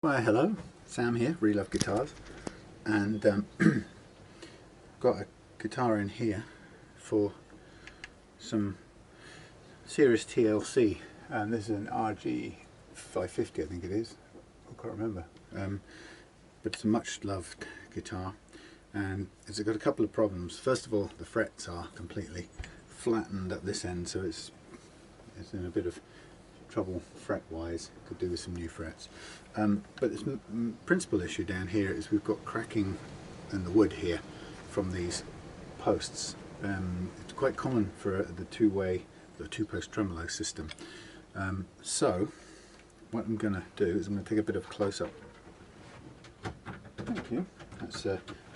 Well, hello, Sam here, Relove Guitars, and got a guitar in here for some serious TLC, and this is an RG550, I think it is, I can't remember, but it's a much loved guitar, and it's got a couple of problems. First of all, the frets are completely flattened at this end, so it's in a bit of trouble fret wise. Could do with some new frets, but the principal issue down here is we've got cracking in the wood here from these posts. It's quite common for the two-post tremolo system. So what I'm going to do is I'm going to take a bit of a close-up. Thank you. That's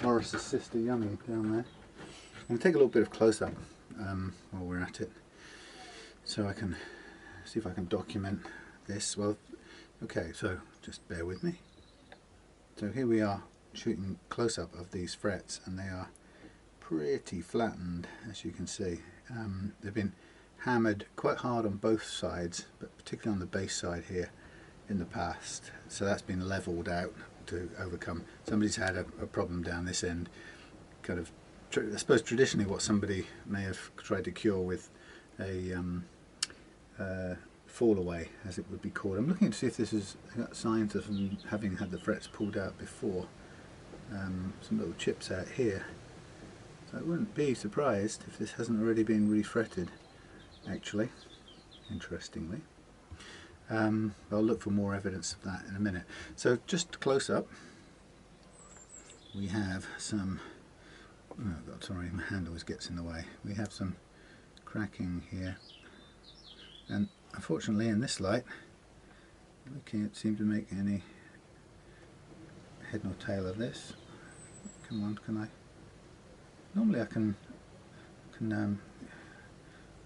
Morris's sister Yummy down there. I'm going to take a little bit of close-up while we're at it, so I can see if I can document this. Well, okay, so just bear with me. So here we are shooting close-up of these frets, and they are pretty flattened, as you can see. They've been hammered quite hard on both sides, but particularly on the bass side here in the past. So that's been leveled out to overcome. Somebody's had a problem down this end, kind of, I suppose traditionally what somebody may have tried to cure with a fall away, as it would be called. I'm looking to see if this has got signs of having had the frets pulled out before. Some little chips out here, so I wouldn't be surprised if this hasn't already been refretted, actually, interestingly. I'll look for more evidence of that in a minute. So just close up, we have some, oh God, sorry, my hand always gets in the way. We have some cracking here, and unfortunately in this light we can't seem to make any head nor tail of this. Come on, can I? Normally I can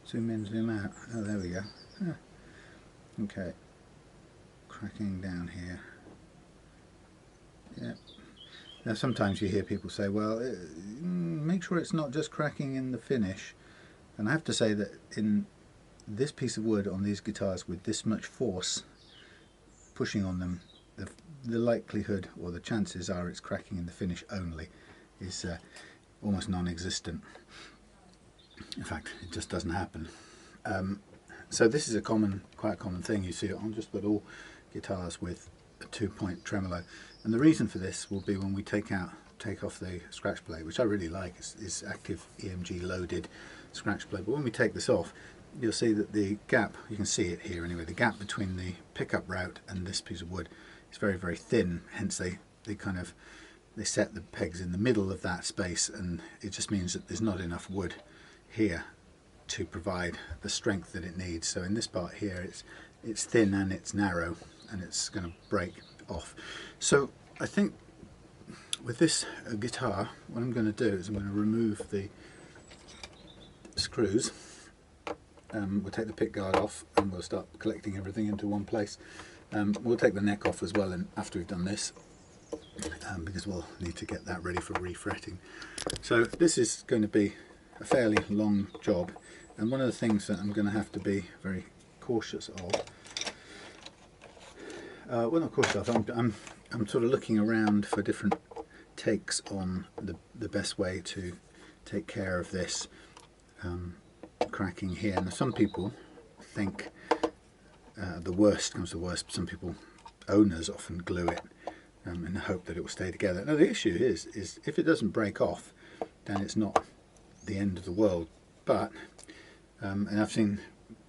zoom in, zoom out. Oh, there we go. Okay, cracking down here. Yeah. Now sometimes you hear people say, well, make sure it's not just cracking in the finish, and I have to say that in this piece of wood on these guitars with this much force pushing on them, the likelihood or the chances are it's cracking in the finish only is almost non-existent. In fact, it just doesn't happen. So this is quite a common thing. You see it on just about all guitars with a 2-point tremolo, and the reason for this will be when we take off the scratch plate, which I really like. It's active EMG loaded scratch plate, but when we take this off, you'll see that the gap, you can see it here anyway, the gap between the pickup route and this piece of wood is very, very thin. Hence they set the pegs in the middle of that space, and it just means that there's not enough wood here to provide the strength that it needs. So in this part here it's thin and it's narrow, and it's going to break off. So I think with this guitar, what I'm going to do is I'm going to remove the screws. We'll take the pick guard off and we'll start collecting everything into one place. We'll take the neck off as well, and after we've done this, because we'll need to get that ready for refretting. So this is going to be a fairly long job, and one of the things that I'm going to have to be very cautious of, well, not cautious of, I'm sort of looking around for different takes on the best way to take care of this cracking here. Now some people think the worst comes to worst. Some people, owners, often glue it in the hope that it will stay together. Now the issue is if it doesn't break off, then it's not the end of the world. But and I've seen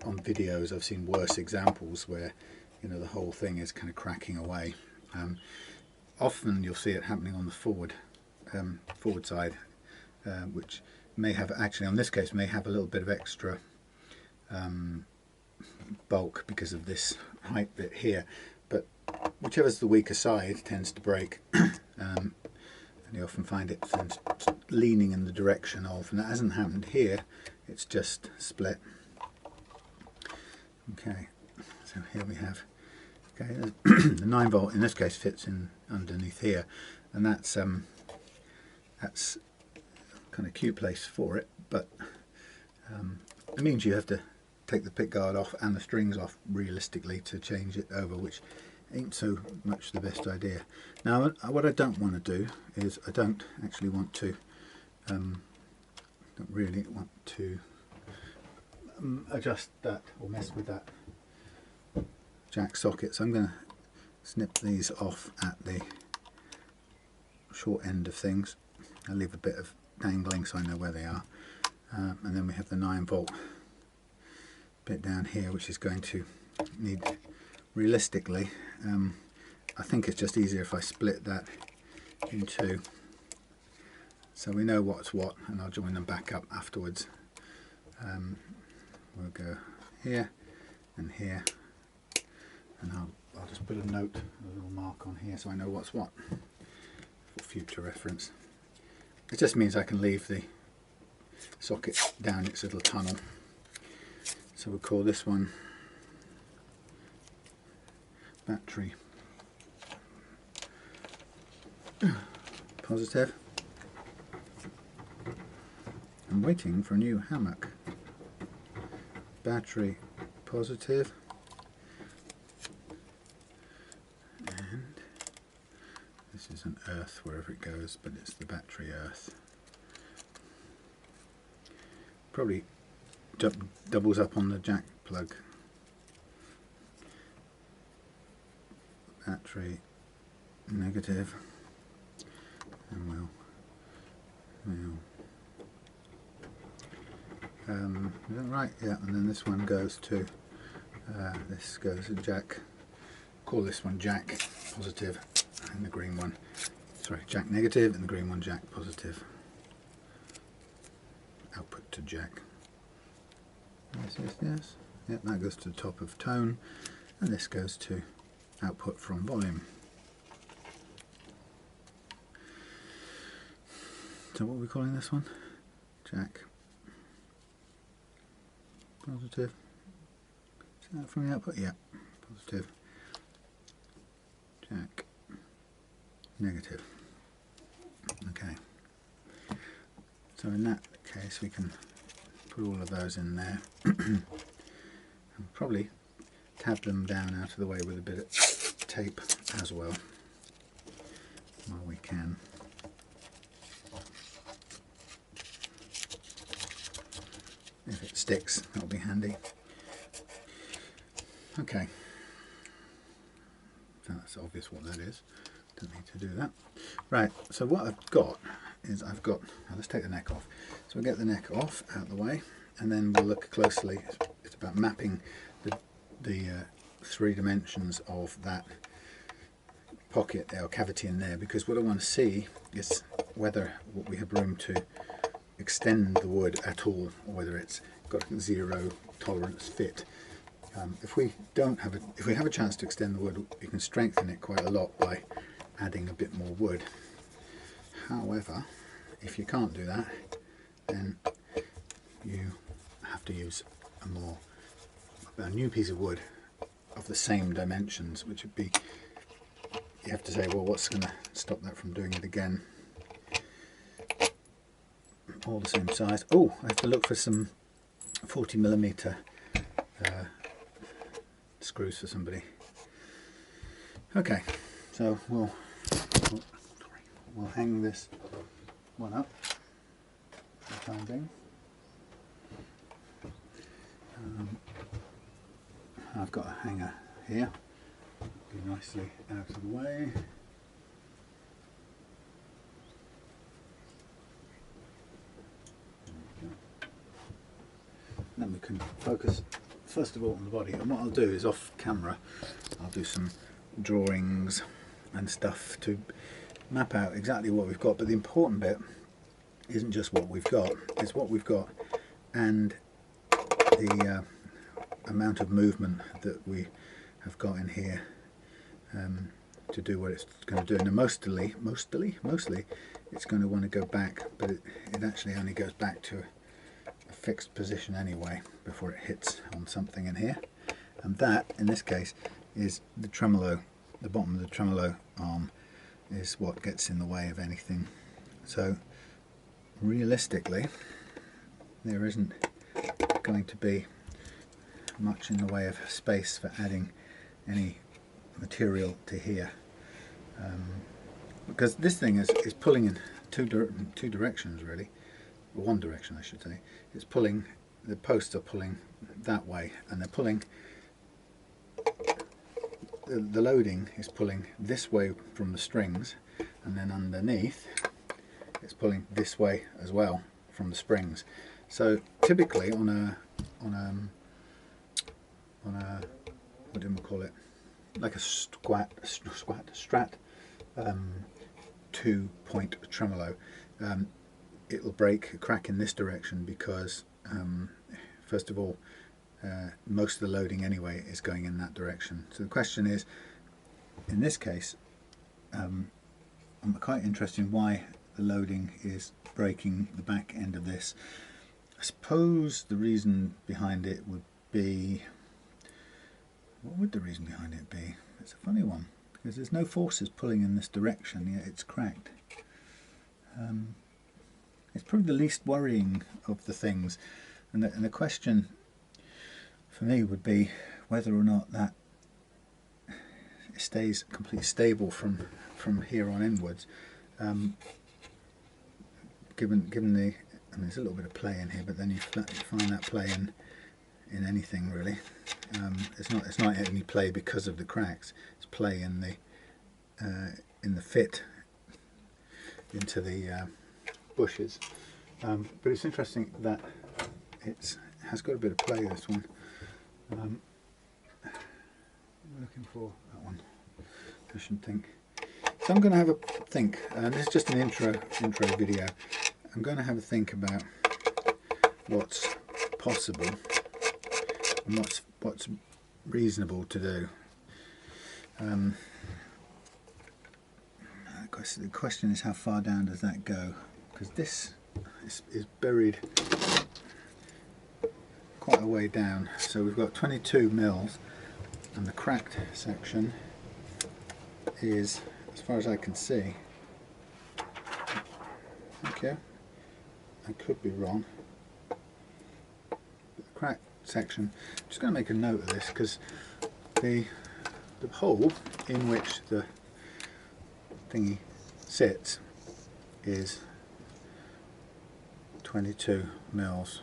on videos, I've seen worse examples where, you know, the whole thing is kind of cracking away. Often you'll see it happening on the forward side, which may have, actually on this case, may have a little bit of extra bulk because of this height bit here, but whichever's the weaker side tends to break, and you often find it leaning in the direction of, and that hasn't happened here, it's just split. Okay, so here we have, okay, the 9-volt in this case fits in underneath here, and that's kind of cute place for it, but it means you have to take the pick guard off and the strings off realistically to change it over, which ain't so much the best idea. Now what I don't want to do is I don't actually want to don't really want to adjust that or mess with that jack socket, so I'm going to snip these off at the short end of things. I'll leave a bit of dangling so I know where they are, and then we have the 9-volt bit down here, which is going to need, realistically, I think it's just easier if I split that in two so we know what's what, and I'll join them back up afterwards. We'll go here and here, and I'll just put a note, a little mark on here so I know what's what for future reference. It just means I can leave the socket down its little tunnel. So we'll call this one battery positive. I'm waiting for a new hammock. Battery positive. And this is an earth wherever it goes, but it's the battery earth. Probably doubles up on the jack plug. Battery negative, and we'll is that right? Yeah, and then this one goes to this goes to jack. Call this one jack positive, and the green one, sorry, jack negative, and the green one jack positive. Output to jack. Yes. Yep, that goes to the top of tone, and this goes to output from volume. So what are we calling this one? Jack positive. Is that from the output? Yeah, positive. Jack negative. Okay. So in that case we can put all of those in there and probably tab them down out of the way with a bit of tape as well while we can. If it sticks, that'll be handy. Okay, so that's obvious what that is. Don't need to do that. Right, so what I've got is now let's take the neck off. So we'll get the neck off out of the way, and then we'll look closely. It's about mapping the 3 dimensions of that pocket or cavity in there, because what I want to see is whether we have room to extend the wood at all, or whether it's got a 0 tolerance fit. If we have a chance to extend the wood, you can strengthen it quite a lot by adding a bit more wood. However, if you can't do that, then you have to use a new piece of wood of the same dimensions, which would be, you have to say, well, what's going to stop that from doing it again? All the same size. Oh, I have to look for some 40mm screws for somebody. Okay, so we'll hang this one up for the time being. I've got a hanger here, be nicely out of the way. Then we can focus first of all on the body, and what I'll do is off camera I'll do some drawings and stuff to map out exactly what we've got, but the important bit isn't just what we've got, it's what we've got and the amount of movement that we have got in here to do what it's going to do. And mostly it's going to want to go back, but it actually only goes back to a fixed position anyway before it hits on something in here, and that in this case is the tremolo. The bottom of the tremolo arm is what gets in the way of anything. So realistically there isn't going to be much in the way of space for adding any material to here, because this thing is pulling in two directions really, or one direction I should say. It's pulling, the posts are pulling that way, and they're pulling, the loading is pulling this way from the strings, and then underneath it's pulling this way as well from the springs. So typically on a what do we call it, like a strat 2-point tremolo, it'll break a crack in this direction because first of all most of the loading anyway is going in that direction. So the question is, in this case, I'm quite interested in why the loading is breaking the back end of this. I suppose the reason behind it would be, what would the reason behind it be? It's a funny one, because there's no forces pulling in this direction, yet it's cracked. It's probably the least worrying of the things, and the question for me would be whether or not that it stays completely stable from here on inwards. Given the, I mean, there's a little bit of play in here, but then you find that play in anything really. It's not any play because of the cracks. It's play in the fit into the bushes. But it's interesting that it has got a bit of play, this one. I'm looking for that one. I should think. So I'm going to have a think, and this is just an intro video. I'm going to have a think about what's possible and what's reasonable to do. The question is, how far down does that go? Because this is buried quite a way down. So we've got 22 mils, and the cracked section is, as far as I can see, okay, I could be wrong, but the cracked section, I'm just going to make a note of this, because the hole in which the thingy sits is 22 mils.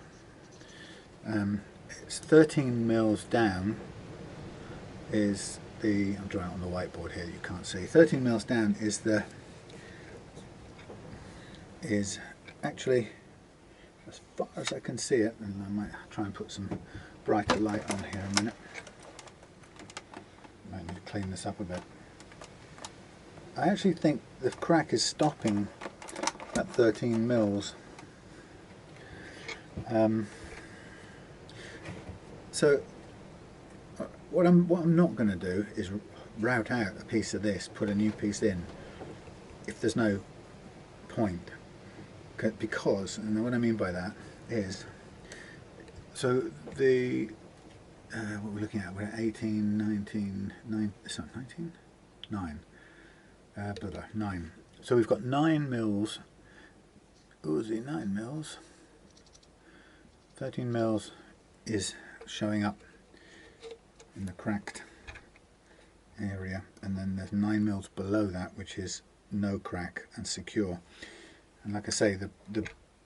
It's 13 mils down is the, I'm drawing it on the whiteboard here, you can't see, 13 mils down is actually, as far as I can see it, and I might try and put some brighter light on here a minute. Might need to clean this up a bit. I actually think the crack is stopping at 13 mils. So what I'm not going to do is route out a piece of this, put a new piece in, if there's no point. Because, and what I mean by that is, so the what we're looking at, we're at 18, 19, 9, sorry, 19? 9. 9. So we've got 9 mils, Uzi 9 mils, 13 mils is showing up in the cracked area, and then there's 9 mils below that which is no crack and secure. And like I say, the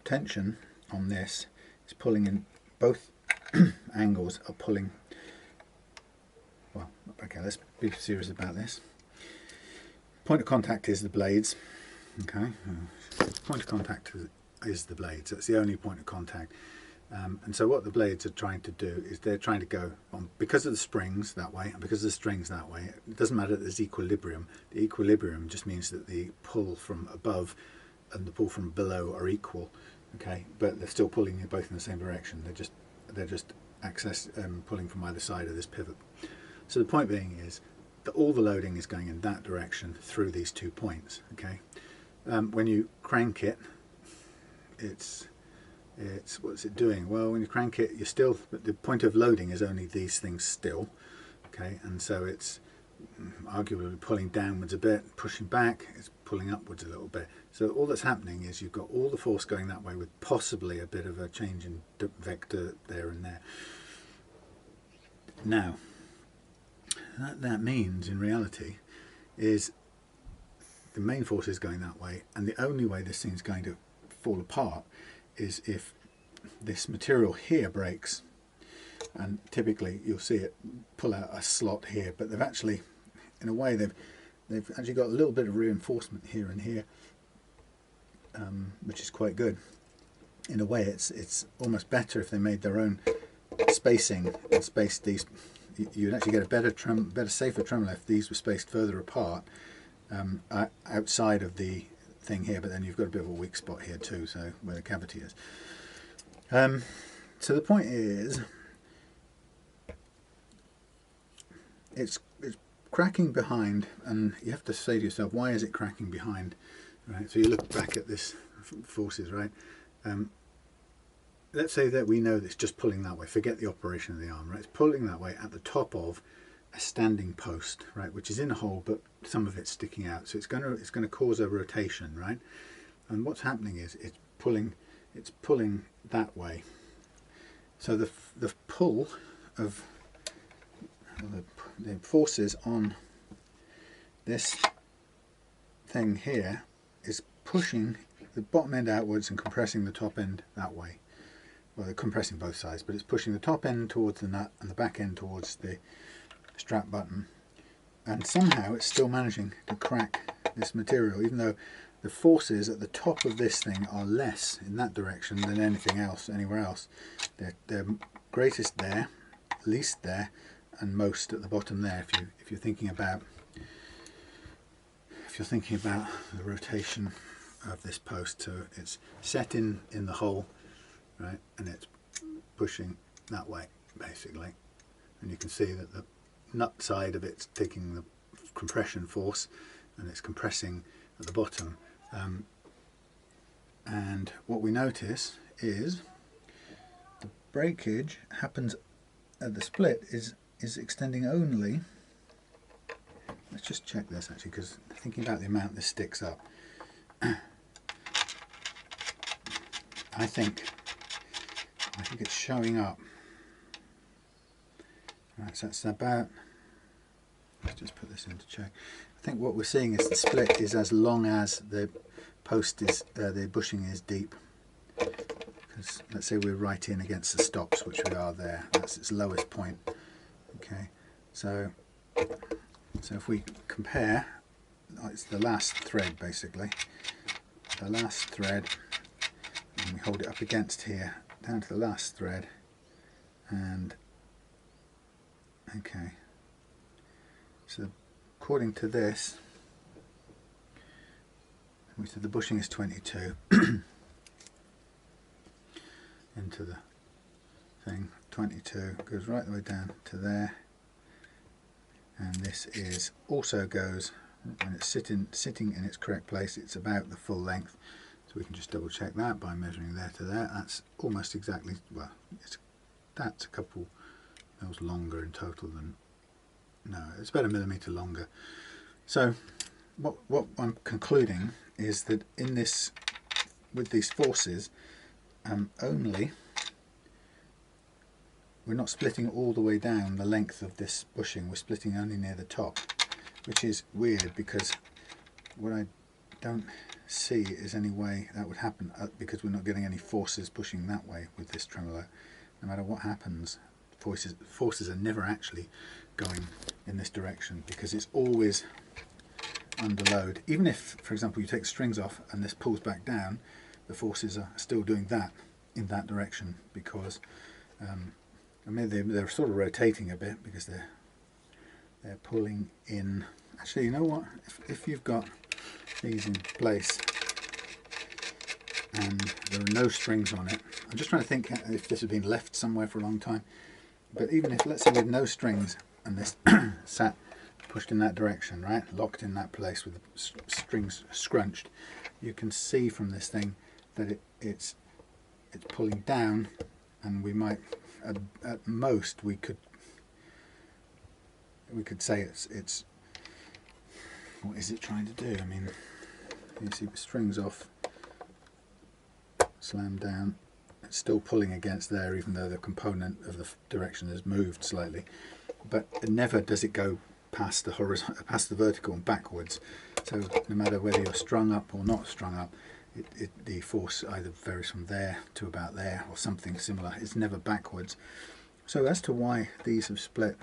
tension on this is pulling in, both angles are pulling, well, okay, let's be serious about this. Point of contact is the blades, okay, point of contact is the blades, that's the only point of contact. And so what the blades are trying to do is they're trying to go on, because of the springs that way and because of the strings that way, it doesn't matter that there's equilibrium. The equilibrium just means that the pull from above and the pull from below are equal, okay, but they're still pulling you both in the same direction. They're just pulling from either side of this pivot. So the point being is that all the loading is going in that direction through these 2 points, okay. When you crank it, it's what's it doing? Well, when you crank it, you're still, the point of loading is only these things still, okay, and so it's arguably pulling downwards a bit, pushing back, it's pulling upwards a little bit. So all that's happening is you've got all the force going that way with possibly a bit of a change in vector there and there. Now, that means in reality is the main force is going that way, and the only way this thing's going to fall apart is if this material here breaks, and typically you'll see it pull out a slot here, but they've actually, in a way, they've actually got a little bit of reinforcement here and here, which is quite good. In a way, it's almost better if they made their own spacing and spaced these. You'd actually get a better, safer tremolo if these were spaced further apart outside of the thing here. But then you've got a bit of a weak spot here too, so where the cavity is. So the point is, it's cracking behind, and you have to say to yourself, why is it cracking behind? Right. So you look back at this forces, right? Let's say that we know that it's just pulling that way. Forget the operation of the arm, right? It's pulling that way at the top of a standing post, right, which is in a hole, but some of it's sticking out. So it's going to cause a rotation, right? And what's happening is it's pulling that way. So the pull of the forces on this thing here is pushing the bottom end outwards and compressing the top end that way. Well, they're compressing both sides, but it's pushing the top end towards the nut and the back end towards the strap button, and somehow it's still managing to crack this material, even though the forces at the top of this thing are less in that direction than anything else anywhere else. They're greatest there, least there, and most at the bottom there. If you're thinking about the rotation of this post, so it's set in the hole, right, and it's pushing that way basically, and you can see that the nut side of it's taking the compression force and it's compressing at the bottom, and what we notice is the breakage happens at the split is extending only. Let's just check this actually, because thinking about the amount this sticks up, I think it's showing up. Right, so that's about, let's just put this in to check. I think what we're seeing is the split is as long as the post is, the bushing is deep. Because let's say we're right in against the stops, which we are there. That's its lowest point. Okay, so if we compare, it's the last thread basically. The last thread, and we hold it up against here, down to the last thread, and okay, so according to this, we said the bushing is 22 into the thing, 22 goes right the way down to there, and this is also goes, when it's sitting in its correct place, it's about the full length. So we can just double check that by measuring there to there. That's almost exactly, well, that's a couple mils longer in total than, no, it's about a millimetre longer. So what I'm concluding is that in this, with these forces, only, we're not splitting all the way down the length of this bushing, we're splitting only near the top, which is weird because what I don't see is any way that would happen, because we're not getting any forces pushing that way with this tremolo. No matter what happens, forces are never actually going in this direction, because it's always under load. Even if, for example, you take strings off and this pulls back down, the forces are still doing that in that direction, because I mean they're sort of rotating a bit because they're pulling in. Actually, you know what? If you've got these in place and there are no strings on it, I'm just trying to think if this has been left somewhere for a long time. But even if, let's say, with no strings and this sat pushed in that direction, right, locked in that place with the strings scrunched, you can see from this thing that it's pulling down, and we might at most we could say it's what is it trying to do? I mean, you see the strings off, slam down, it's still pulling against there, even though the component of the direction has moved slightly, but never does it go past the horizontal, past the vertical and backwards. So no matter whether you're strung up or not strung up, the force either varies from there to about there or something similar. It's never backwards. So as to why these have split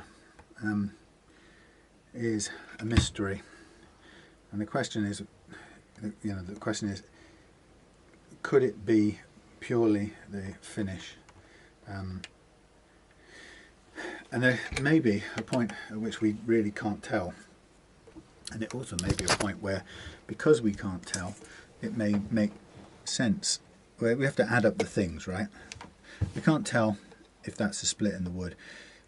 is a mystery. And the question is, could it be purely the finish? And there may be a point at which we really can't tell, and it also may be a point where, because we can't tell, it may make sense. Where we have to add up the things, right? We can't tell if that's a split in the wood.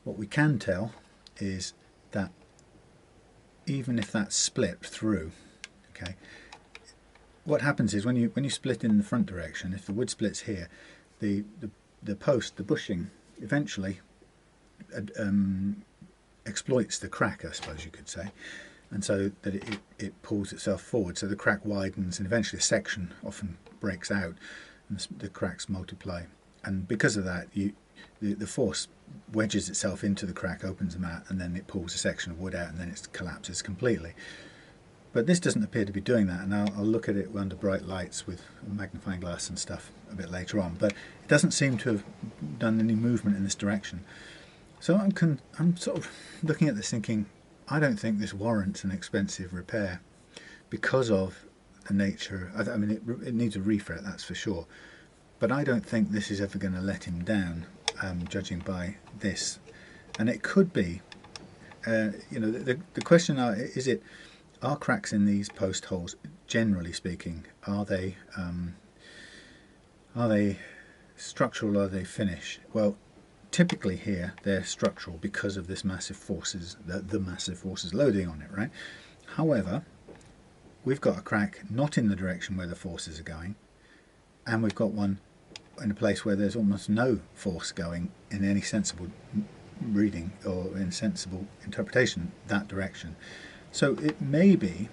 What we can tell is that even if that's split through, okay, what happens is when you split in the front direction, if the wood splits here, the post, the bushing, eventually exploits the crack, I suppose you could say, and so that it pulls itself forward, so the crack widens and eventually a section often breaks out and the cracks multiply, and because of that the force wedges itself into the crack, opens them out, and then it pulls a section of wood out, and then it collapses completely. But this doesn't appear to be doing that, and I'll look at it under bright lights with a magnifying glass and stuff a bit later on, but it doesn't seem to have done any movement in this direction. So I'm sort of looking at this thinking, I don't think this warrants an expensive repair because of the nature. I mean, it needs a refret, that's for sure, but I don't think this is ever going to let him down, judging by this. And it could be, the question is, are cracks in these post holes, generally speaking, are they structural or are they finish? Well, typically here they're structural because of this massive forces, the massive forces loading on it, right? However, we've got a crack not in the direction where the forces are going, and we've got one in a place where there's almost no force going in any sensible reading or in sensible interpretation that direction. So it may be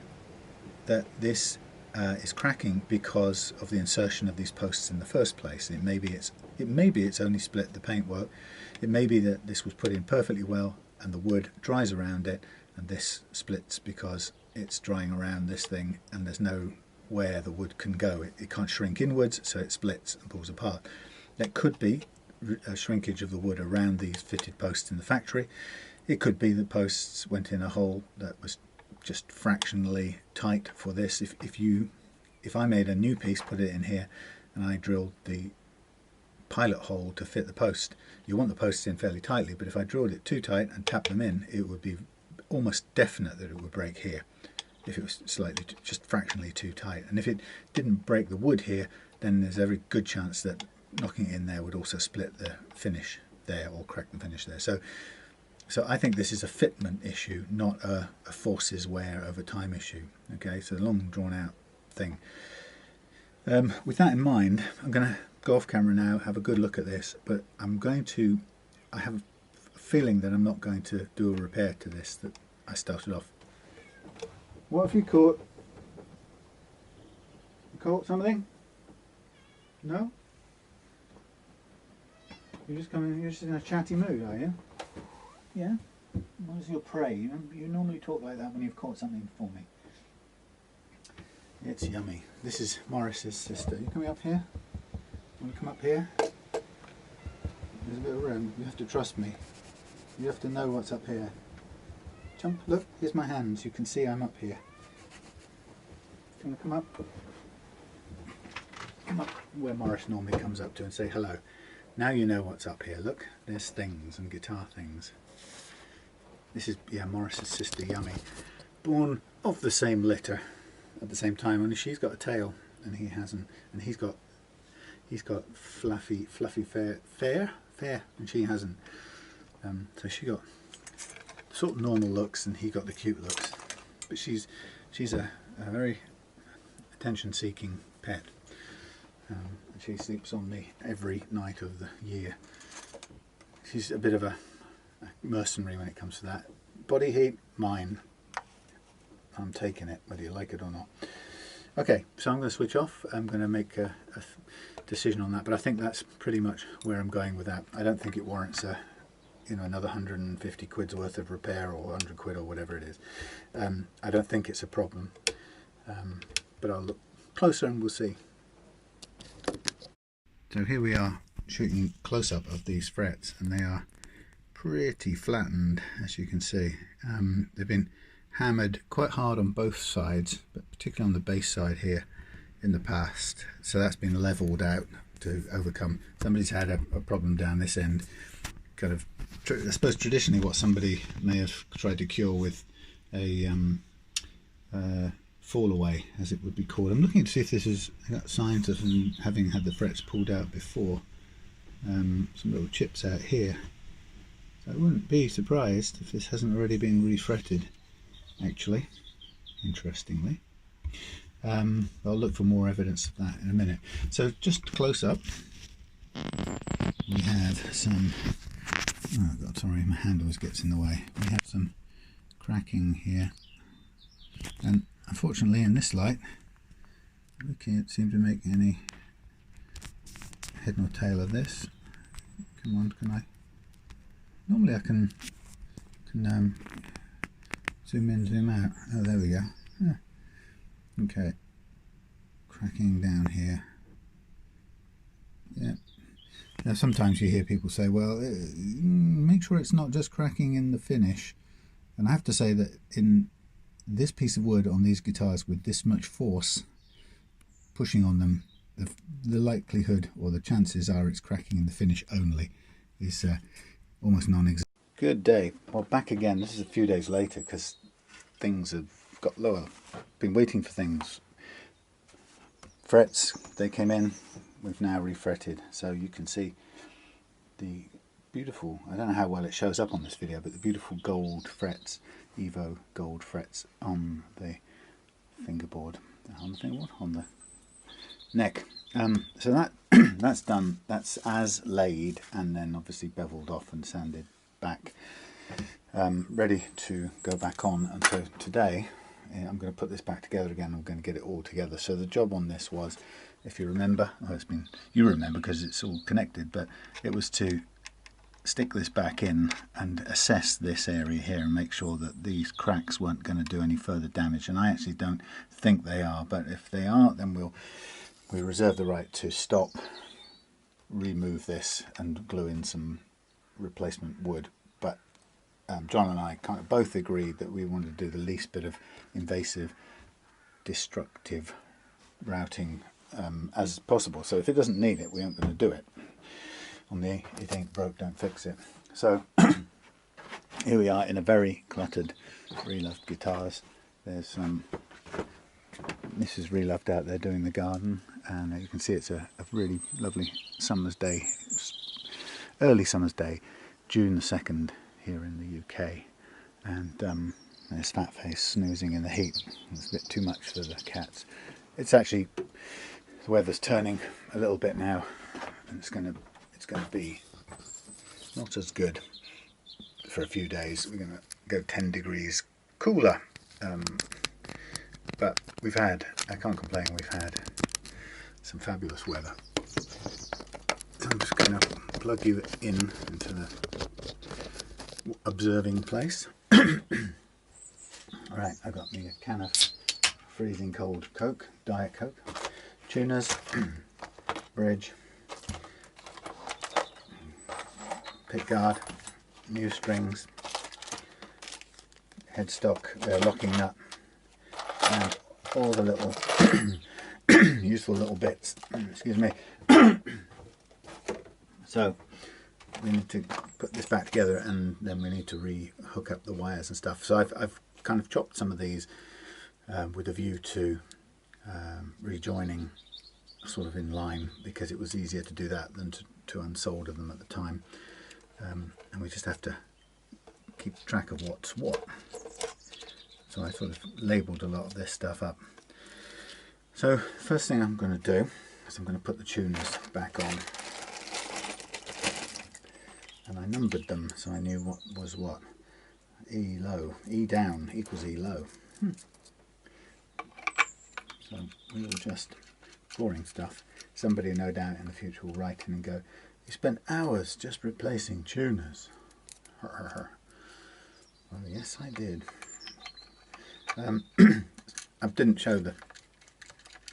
that this is cracking because of the insertion of these posts in the first place. It may be it's only split the paintwork. It may be that this was put in perfectly well and the wood dries around it, and this splits because it's drying around this thing and there's no where the wood can go. It can't shrink inwards, so it splits and pulls apart. That could be a shrinkage of the wood around these fitted posts in the factory. It could be that posts went in a hole that was just fractionally tight for this. If I made a new piece, put it in here, and I drilled the pilot hole to fit the post, you want the posts in fairly tightly, but if I drilled it too tight and tapped them in, it would be almost definite that it would break here if it was slightly, just fractionally too tight. And if it didn't break the wood here, then there's every good chance that knocking it in there would also split the finish there or crack the finish there. So I think this is a fitment issue, not a forces wear over time issue. Okay, so a long drawn out thing. With that in mind, I'm going to go off camera now, have a good look at this, but I have a feeling that I'm not going to do a repair to this that I started off. What have you caught? You caught something? No? You're just in a chatty mood, are you? Yeah? What is your prey? You normally talk like that when you've caught something for me. It's yummy. This is Morris's sister. You coming up here? Want to come up here? There's a bit of room. You have to trust me. You have to know what's up here. Jump. Look, here's my hands. You can see I'm up here. Do you want to come up? Come up where Morris normally comes up to and say hello. Now you know what's up here. Look, there's things and guitar things. This is, yeah, Morris's sister, Yummy. Born of the same litter at the same time, only she's got a tail and he hasn't. And he's got fluffy fair, and she hasn't. So she got sort of normal looks and he got the cute looks. But she's a very attention-seeking pet. And she sleeps on me every night of the year. She's a bit of a mercenary when it comes to that. Body heat, mine. I'm taking it, whether you like it or not. Okay, so I'm going to switch off. I'm going to make a decision on that, but I think that's pretty much where I'm going with that. I don't think it warrants a you know, another 150 quid's worth of repair, or 100 quid, or whatever it is. I don't think it's a problem, but I'll look closer and we'll see. So here we are shooting close-up of these frets, and they are pretty flattened, as you can see. They've been hammered quite hard on both sides, but particularly on the base side here in the past, so that's been leveled out to overcome. Somebody's had a problem down this end, kind of, I suppose traditionally what somebody may have tried to cure with a fall away, as it would be called. I'm looking to see if this is got signs of having had the frets pulled out before. Some little chips out here, so I wouldn't be surprised if this hasn't already been refretted, actually, interestingly. I'll look for more evidence of that in a minute. So just close up, we have some, oh God, sorry, my hand always gets in the way. We have some cracking here, and unfortunately in this light we can't seem to make any head nor tail of this. Come on, can I? Normally I can zoom in, zoom out. Oh, there we go. Yeah. Okay, cracking down here. Yeah. Now sometimes you hear people say, well, make sure it's not just cracking in the finish. And I have to say that in this piece of wood on these guitars with this much force pushing on them, the likelihood or the chances are it's cracking in the finish only is almost non-existent. Good day. Well, back again. This is a few days later because things have got lower. Been waiting for things. Frets, they came in. We've now refretted, so you can see the beautiful, I don't know how well it shows up on this video, but the beautiful gold frets, Evo gold frets on the fingerboard, on the neck. So that that's done. That's as laid, and then obviously beveled off and sanded back, ready to go back on. And so today I'm going to put this back together again. I'm going to get it all together. So the job on this was, if you remember, you remember because it's all connected, but it was to stick this back in and assess this area here and make sure that these cracks weren't going to do any further damage. And I actually don't think they are, but if they are, then we reserve the right to stop, remove this and glue in some replacement wood. But John and I kind of both agreed that we wanted to do the least bit of invasive, destructive routing as possible. So if it doesn't need it, we aren't going to do it. On the it ain't broke, don't fix it. So here we are in a very cluttered Reloved guitars. There's this is Reloved out there doing the garden, and you can see it's a really lovely summer's day, early summer's day, June the 2nd here in the UK, and there's Fatface snoozing in the heat. It's a bit too much for the cats. It's actually, the weather's turning a little bit now, and it's going to be not as good for a few days. We're going to go 10 degrees cooler, but we've had, I can't complain, we've had some fabulous weather. So I'm just going to plug you in into the observing place. Alright, I've got me a can of freezing cold Coke, Diet Coke, tuners, bridge, pickguard, new strings, headstock, locking nut, and all the little useful little bits. Excuse me. So we need to put this back together, and then we need to re-hook up the wires and stuff. So I've kind of chopped some of these with a view to rejoining sort of in line, because it was easier to do that than to unsolder them at the time. And we just have to keep track of what's what. So I sort of labelled a lot of this stuff up. So first thing I'm going to do is I'm going to put the tuners back on. And I numbered them so I knew what was what. E low, E down equals E low. So we will just, boring stuff. Somebody no doubt in the future will write in and go, you spent hours just replacing tuners. Well, yes, I did. I didn't show the...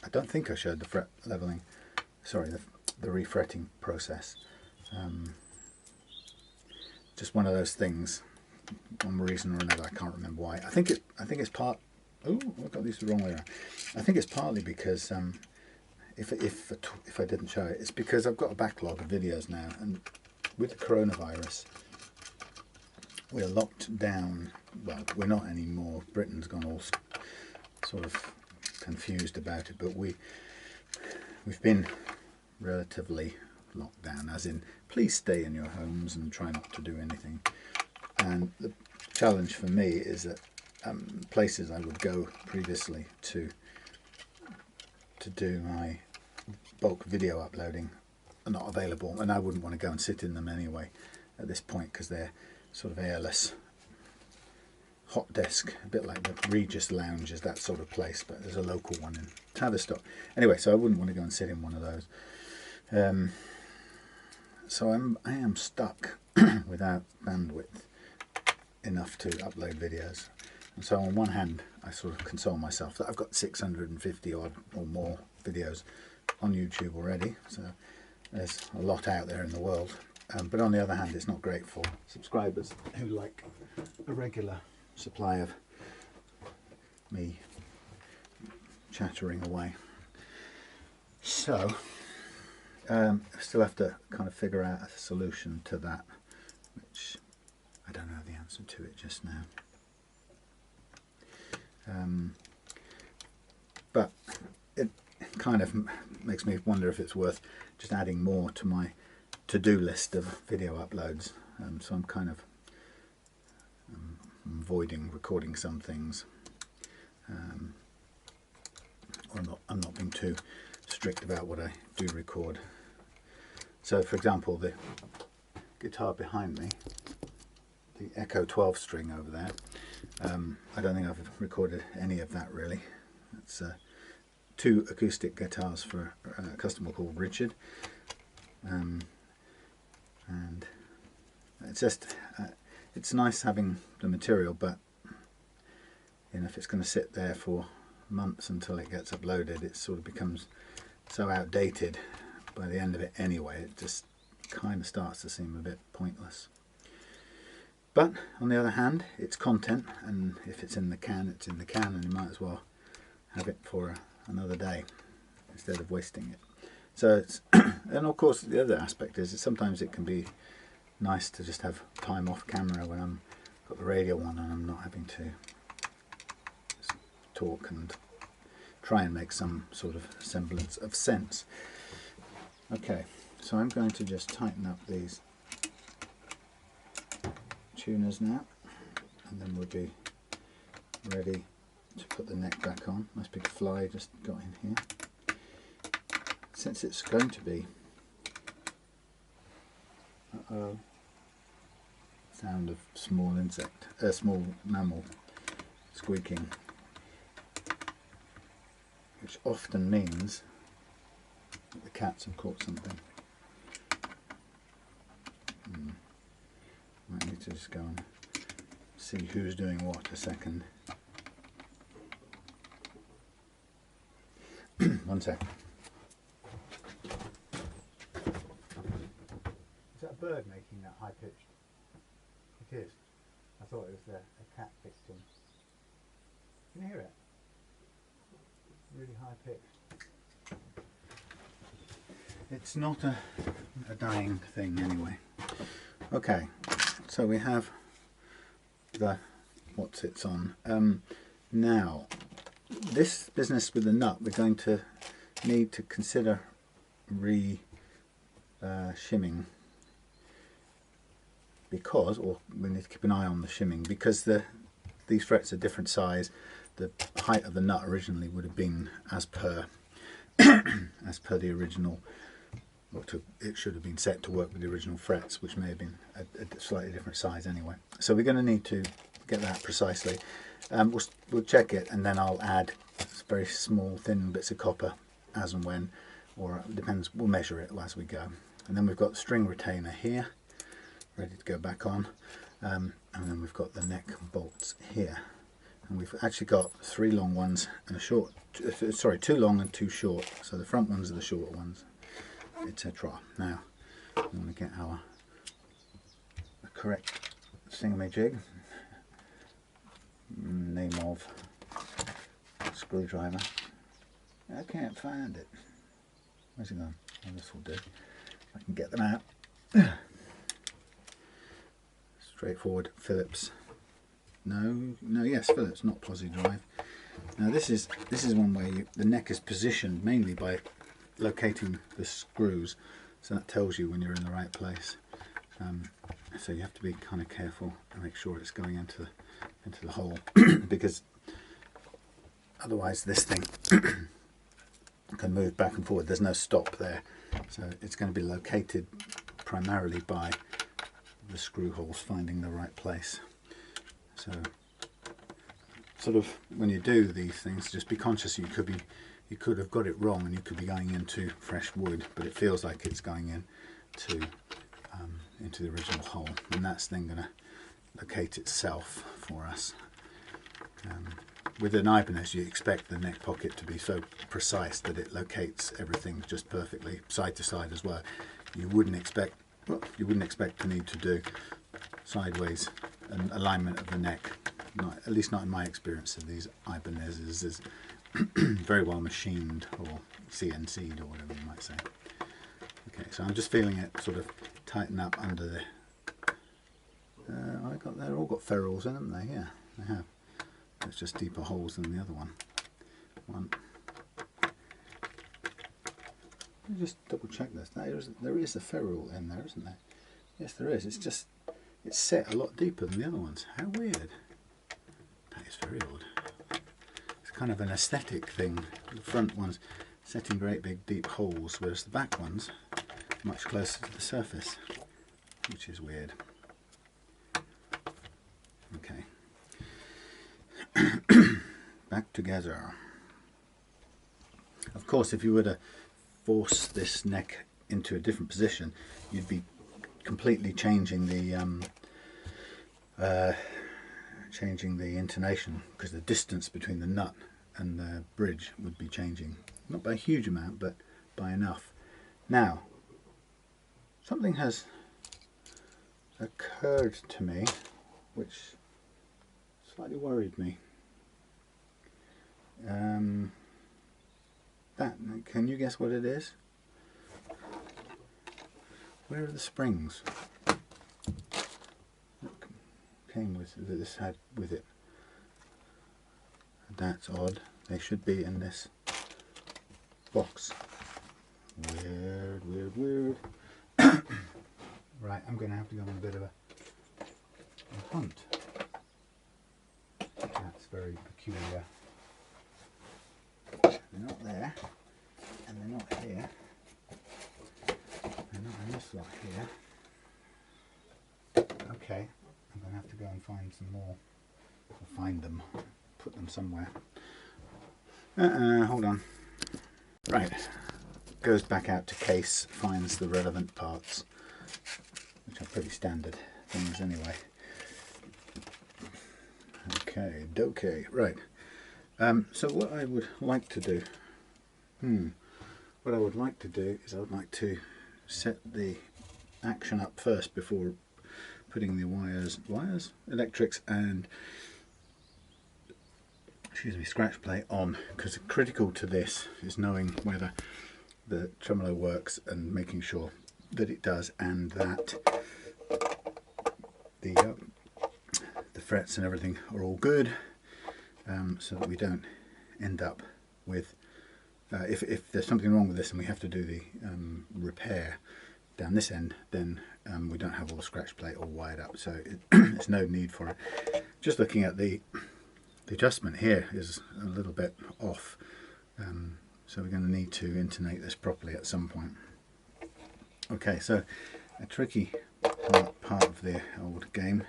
I don't think I showed the fret leveling. Sorry, the refretting process. Just one of those things. One reason or another, I can't remember why. I think it's part. Oh, I got these the wrong way around. I think it's partly because if I didn't show it, it's because I've got a backlog of videos now, and with the coronavirus, we're locked down. Well, we're not anymore. Britain's gone all sort of confused about it, but we've been relatively locked down, as in please stay in your homes and try not to do anything. And the challenge for me is that places I would go previously to do my bulk video uploading are not available, and I wouldn't want to go and sit in them anyway at this point, because they're sort of airless, hot desk, a bit like the Regis Lounges, that sort of place, but there's a local one in Tavistock. Anyway, so I wouldn't want to go and sit in one of those. So I am stuck without bandwidth enough to upload videos. And so on one hand, I sort of console myself that I've got 650 odd or more videos on YouTube already, so there's a lot out there in the world. But on the other hand, it's not great for subscribers who like a regular supply of me chattering away. So I still have to kind of figure out a solution to that, which I don't know the answer to it just now. But it kind of makes me wonder if it's worth just adding more to my to-do list of video uploads. So I'm kind of avoiding recording some things, or I'm not being too strict about what I do record. So for example, the guitar behind me, the Echo 12 string over there, I don't think I've recorded any of that really. It's two acoustic guitars for a customer called Richard, and it's just it's nice having the material, but you know, if it's going to sit there for months until it gets uploaded, it sort of becomes so outdated by the end of it anyway. It just kind of starts to seem a bit pointless. But on the other hand, it's content, and if it's in the can, it's in the can, and you might as well have it for another day instead of wasting it. So it's and of course the other aspect is that sometimes it can be nice to just have time off camera when I'm got the radio on and I'm not having to talk and try and make some sort of semblance of sense. Okay, so I'm going to just tighten up these tuners now, and then we'll be ready to put the neck back on. Nice big fly just got in here. Since it's going to be sound of small insect, small mammal squeaking, which often means that the cats have caught something. Might need to just go and see who's doing what a second. One second. Is that a bird making that high pitched? It is. I thought it was a cat victim. Can you hear it? Really high pitched. It's not a dying thing anyway. Okay, so we have the what it's on. Now, this business with the nut, we're going to need to consider shimming, because, or we need to keep an eye on the shimming, because these frets are different size. The height of the nut originally would have been as per the original, or it should have been set to work with the original frets, which may have been a slightly different size anyway. So we're going to need to get that precisely. We'll check it, and then I'll add very small thin bits of copper as and when, or it depends, we'll measure it as we go. And then we've got the string retainer here ready to go back on, and then we've got the neck bolts here, and we've actually got 3 long ones and a short, sorry, 2 long and 2 short, so the front ones are the short ones, etc. Now we want to get our correct thingamajig, name of screwdriver. I can't find it. Where's it gone? Oh, this will do. I can get them out. Straightforward Phillips. No, yes, Phillips, not posi drive. Now this is one way the neck is positioned mainly by locating the screws, so that tells you when you're in the right place. So you have to be kind of careful and make sure it's going into the hole, because otherwise this thing can move back and forward. There's no stop there, so it's going to be located primarily by the screw holes finding the right place. So sort of when you do these things, just be conscious you could have got it wrong and you could be going into fresh wood, but it feels like it's going into the original hole, and that's then going to locate itself for us. With an Ibanez, you expect the neck pocket to be so precise that it locates everything just perfectly, side to side as well. You wouldn't expect to need to do sideways an alignment of the neck. At least not in my experience of these Ibanezes. Is very well machined or CNC'd or whatever you might say. Okay, so I'm just feeling it sort of tighten up under the. They're all got ferrules in them, haven't they? Yeah, they have. It's just deeper holes than the other one. Let me just double check this. There is a ferrule in there, isn't there? Yes, there is. It's set a lot deeper than the other ones. How weird. That is very odd. It's kind of an aesthetic thing. The front ones setting great big deep holes, whereas the back ones much closer to the surface, which is weird. Okay. Back together. Of course, if you were to force this neck into a different position, you'd be completely changing the intonation, because the distance between the nut and the bridge would be changing, not by a huge amount, but by enough. Now, something has occurred to me which slightly worried me. Can you guess what it is? Where are the springs that came with that this had with it? That's odd. They should be in this box. Weird, weird, weird. Right, I'm going to have to go on a bit of a hunt. That's very peculiar. They're not there, and they're not here. They're not in this lot here. Okay, I'm going to have to go and find some more. Or find them, put them somewhere. Hold on. Right, goes back out to case, finds the relevant parts, which are pretty standard things anyway. Okay, right. So what I would like to do, is I would like to set the action up first before putting the electrics and scratch plate on, because critical to this is knowing whether the tremolo works and making sure that it does, and that the frets and everything are all good, so that we don't end up with if there's something wrong with this and we have to do the repair down this end, then we don't have all the scratch plate all wired up, so there's no need for it. Just looking at the adjustment here is a little bit off, so we're going to need to intonate this properly at some point. Okay, so a tricky part of the old game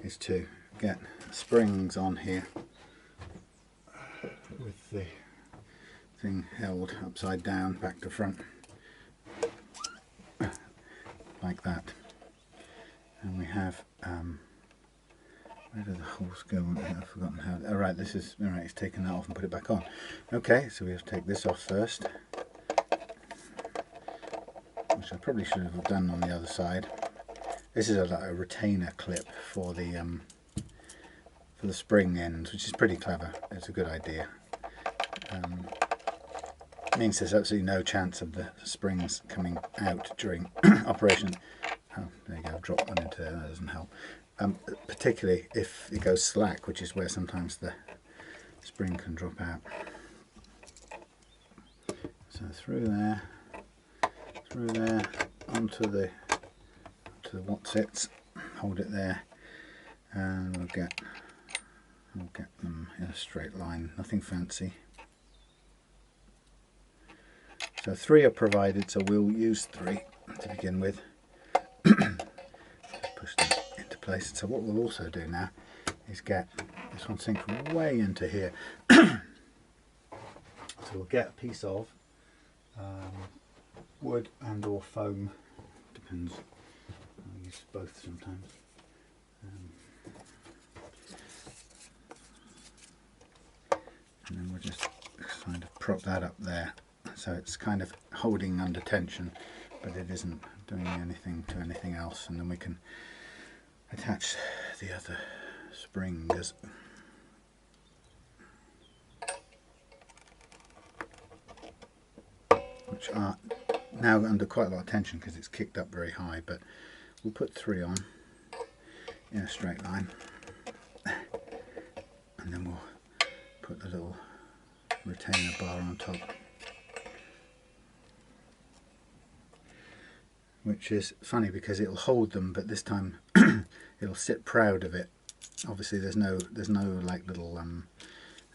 is to get springs on here with the thing held upside down back to front like that, and we have Where do the holes go? I've forgotten how. Oh, right, this is all right. He's taken that off and put it back on. Okay, so we have to take this off first, which I probably should have done on the other side. This is like a retainer clip for the spring ends, which is pretty clever. It's a good idea. Means there's absolutely no chance of the springs coming out during operation. Oh, there you go. Drop one into there. That doesn't help. Particularly if it goes slack, which is where sometimes the spring can drop out. So through there, onto the whatsits, hold it there, and we'll get them in a straight line, nothing fancy. So 3 are provided, so we'll use 3 to begin with. Just push them into place. So what we'll also do now is get this one sink way into here. So we'll get a piece of wood and or foam, depends. I'll use both sometimes. And then we'll just kind of prop that up there, so it's kind of holding under tension, but it isn't doing anything to anything else. And then we can attach the other springs. Which are now under quite a lot of tension because it's kicked up very high, but we'll put 3 on in a straight line, and then we'll put the little retainer bar on top, which is funny because it'll hold them, but this time it'll sit proud of it. Obviously there's no like little I don't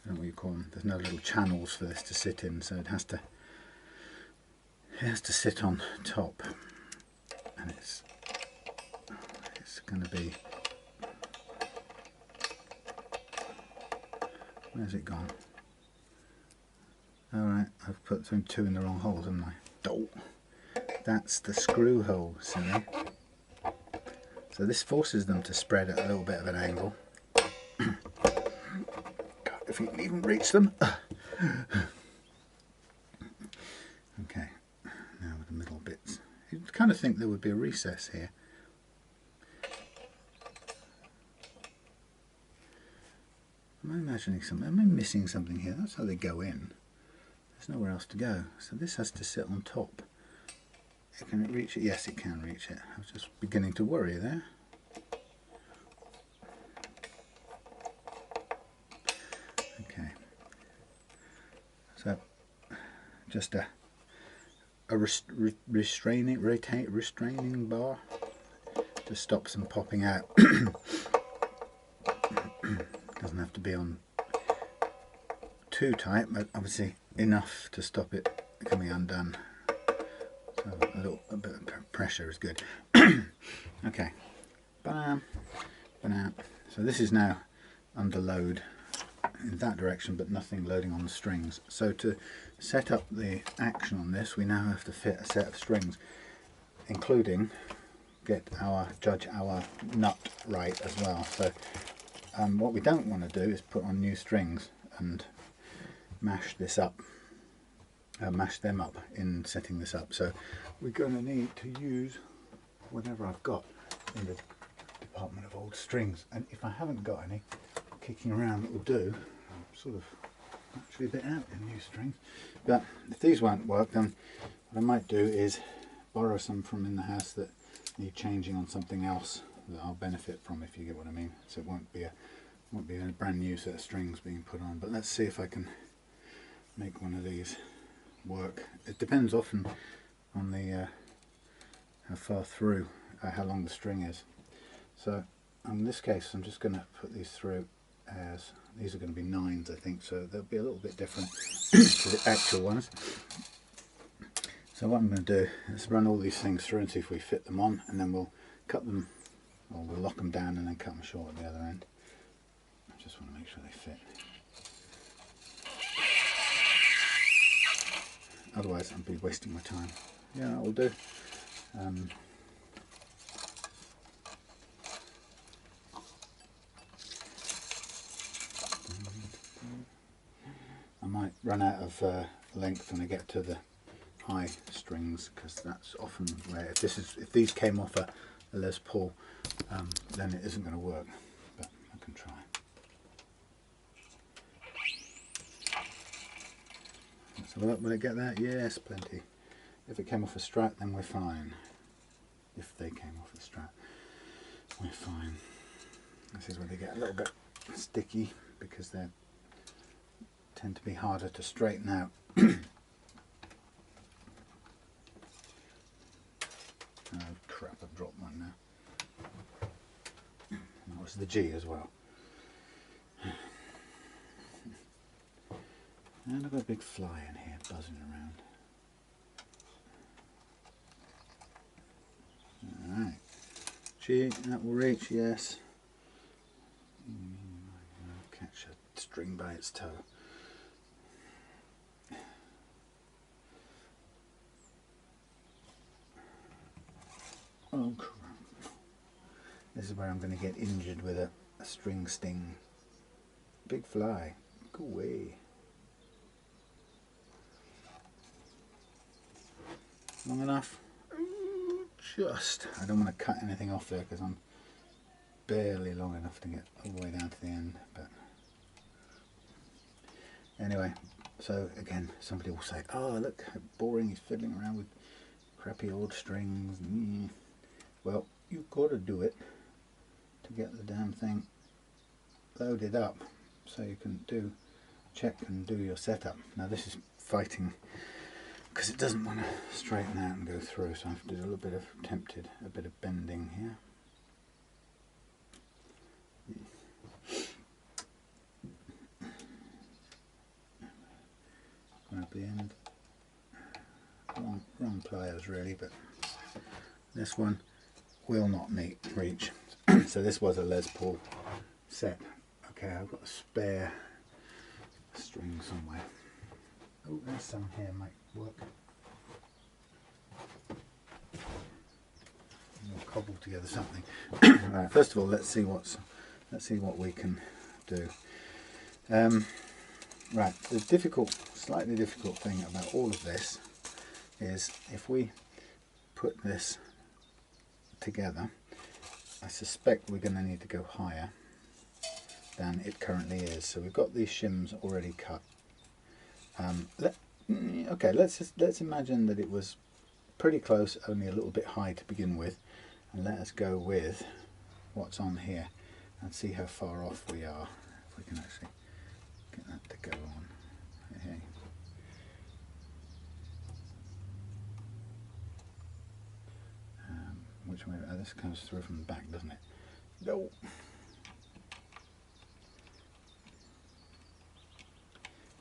know what you call them, there's no little channels for this to sit in, so it has to sit on top, and it's going to be, where's it gone? Alright, I've put 2 in the wrong holes, haven't I? Oh, that's the screw hole, silly. So this forces them to spread at a little bit of an angle. God, if you can even reach them. Okay, now with the middle bits. You'd kind of think there would be a recess here. Am I imagining something? Am I missing something here? That's how they go in. There's nowhere else to go. So this has to sit on top. Can it reach it? Yes, it can reach it. I was just beginning to worry there. Okay. So just a restraining bar. Just stops them popping out. Doesn't have to be on too tight, but obviously enough to stop it coming undone. So a bit of pressure is good. Okay, bam, bam. So this is now under load in that direction, but nothing loading on the strings. So to set up the action on this, we now have to fit a set of strings, including judge our nut right as well. So what we don't want to do is put on new strings and mash them up in setting this up. So we're going to need to use whatever I've got in the department of old strings, and if I haven't got any kicking around that will do, I'm sort of actually a bit out in new strings. But if these won't work, then what I might do is borrow some from in the house that need changing on something else that I'll benefit from, if you get what I mean. So it won't be a brand new set of strings being put on. But let's see if I can make one of these work. It depends often on the how far through, how long the string is. So in this case I'm just going to put these through as, these are going to be 9s I think, so they'll be a little bit different to the actual ones. So what I'm going to do is run all these things through and see if we fit them on, and then we'll cut them, or we'll lock them down and then cut them short at the other end. I just want to make sure they fit. Otherwise I'll be wasting my time. Yeah, that will do. run out of length when I get to the high strings, because that's often where, if these came off a Les Paul, then it isn't going to work, but I can try. So will it get that? Yes, plenty. If it came off a Strat, then we're fine. If they came off a Strat, we're fine. This is where they get a little bit sticky, because they tend to be harder to straighten out. Oh crap, I've dropped one now. That was the G as well. And I've got a big fly in here buzzing around. Alright. G, that will reach, yes. I'll catch a string by its toe. Oh crap. This is where I'm going to get injured with a string sting. Big fly. Go away. Long enough? Just. I don't want to cut anything off there because I'm barely long enough to get all the way down to the end. But anyway, so again, somebody will say, oh look how boring, he's fiddling around with crappy old strings. Well, you've got to do it to get the damn thing loaded up so you can check and do your setup. Now this is fighting because it doesn't want to straighten out and go through, so I have to do a little bit of a bit of bending here. Grab the end. Wrong pliers really, but this one will not reach. So this was a Les Paul set. Okay, I've got a spare string somewhere. Oh, there's some here, might work. We'll cobble together something. Right, first of all, let's see what we can do. Right, the slightly difficult thing about all of this is if we put this together, I suspect we're going to need to go higher than it currently is. So we've got these shims already cut. Okay, let's imagine that it was pretty close, only a little bit high to begin with, and let us go with what's on here and see how far off we are, if we can actually get that to go on. Hey. Which way? Oh, this comes through from the back, doesn't it? No.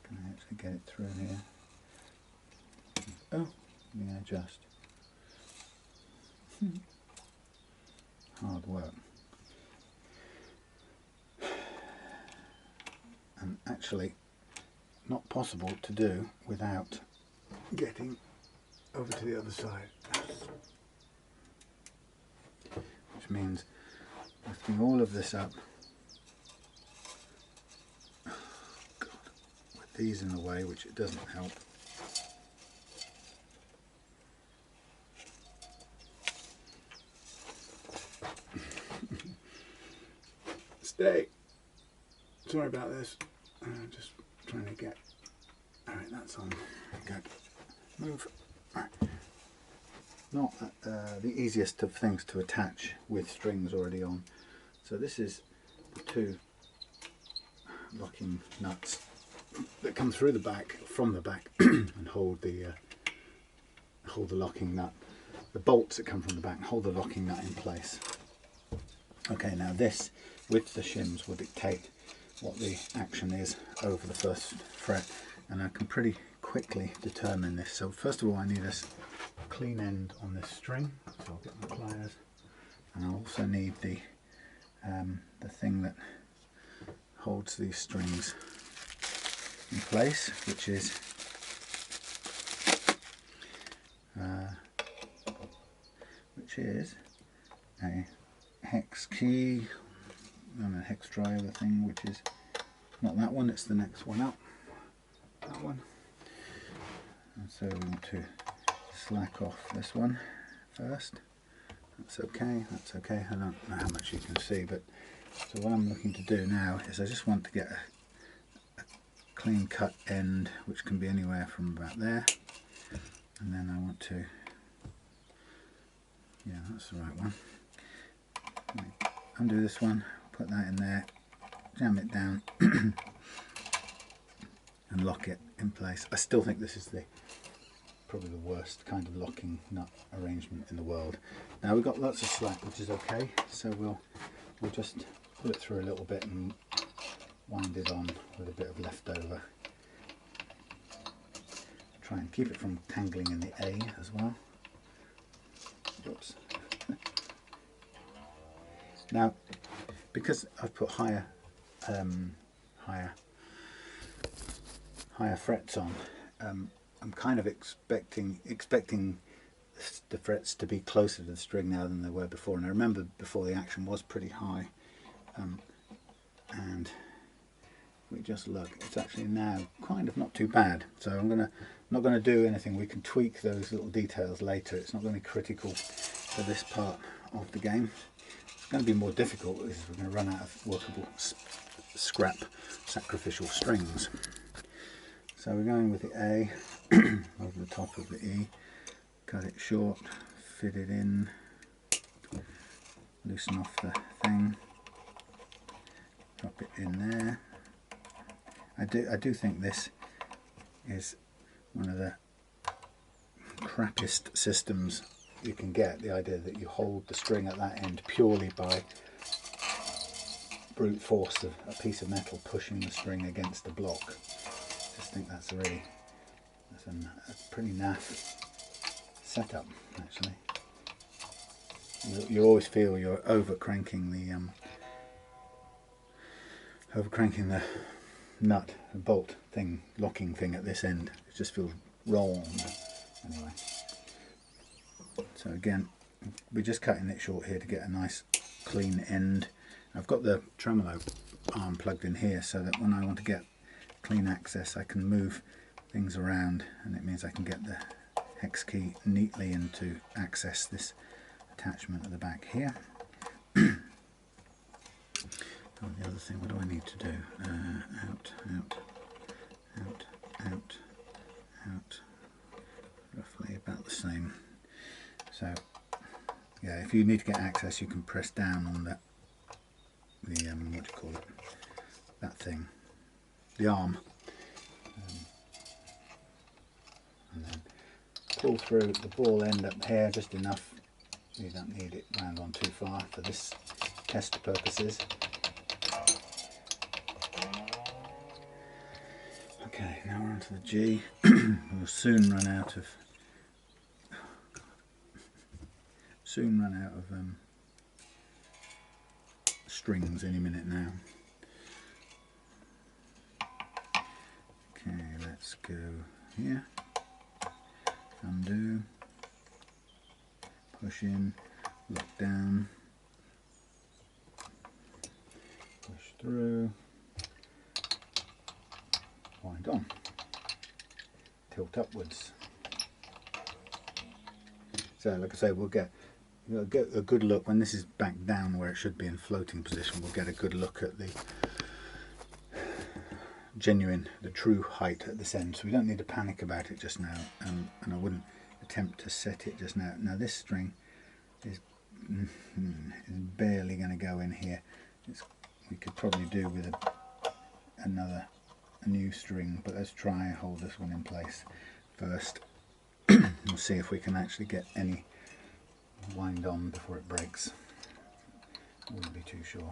Can I actually get it through here? Oh, let me adjust. Hard work. And actually not possible to do without getting over to the other side. Which means lifting all of this up. Oh, God. With these in the way, which it doesn't help. Stay. Sorry about this. Just trying to get. Alright, that's on. Good. Move. Right. Not the easiest of things to attach with strings already on. So this is the two locking nuts that come through the back, from the back, and hold the locking nut. The bolts that come from the back hold the locking nut in place. Okay, now this with the shims will dictate what the action is over the first fret, and I can pretty quickly determine this. So first of all, I need a clean end on this string, so I'll get my pliers, and I'll also need the thing that holds these strings in place, which is a hex key and a hex driver thing, which is not that one, it's the next one up. That one. And so we want to slack off this one first. That's okay, that's okay. I don't know how much you can see, but so what I'm looking to do now is I just want to get a clean cut end, which can be anywhere from about there, and then I want to, yeah, that's the right one. Undo this one, put that in there, jam it down and lock it in place. I still think this is probably the worst kind of locking nut arrangement in the world. Now we've got lots of slack, which is okay, so we'll just pull it through a little bit and wind it on with a bit of leftover. Try and keep it from tangling in the A as well. Oops. Now, because I've put higher frets on, I'm kind of expecting the frets to be closer to the string now than they were before. And I remember before the action was pretty high, and we just look, it's actually now kind of not too bad. So I'm not gonna do anything. We can tweak those little details later. It's not going to be critical for this part of the game. It's going to be more difficult because we're going to run out of workable scrap sacrificial strings. So we're going with the A over the top of the E, cut it short, fit it in, loosen off the thing, drop it in there. I do think this is one of the crappiest systems you can get, the idea that you hold the string at that end purely by brute force of a piece of metal pushing the string against the block. I just think that's a pretty naff setup, actually. You always feel you're over cranking the nut, the bolt thing, locking thing at this end. It just feels wrong. Anyway, so again, we're just cutting it short here to get a nice clean end. I've got the tremolo arm plugged in here so that when I want to get clean access I can move things around, and it means I can get the hex key neatly in to access this attachment at the back here. Oh, the other thing, what do I need to do? Out, out, out, out, out. Roughly about the same. So, yeah, if you need to get access, you can press down on that, what do you call it? That thing, the arm, and then pull through the ball end up here just enough. You don't need it round on too far for this test purposes. Okay, now we're on to the G. We'll soon run out of strings any minute now. Okay, let's go here. Undo. Push in. Lock down. Push through. Wind on, tilt upwards. So like I say, we'll get a good look when this is back down where it should be in floating position. We'll get a good look at the true height at this end, so we don't need to panic about it just now, and I wouldn't attempt to set it just now. Now this string is barely going to go in here. We could probably do with a new string, but let's try and hold this one in place first. We'll see if we can actually get any wind on before it breaks. I wouldn't be too sure.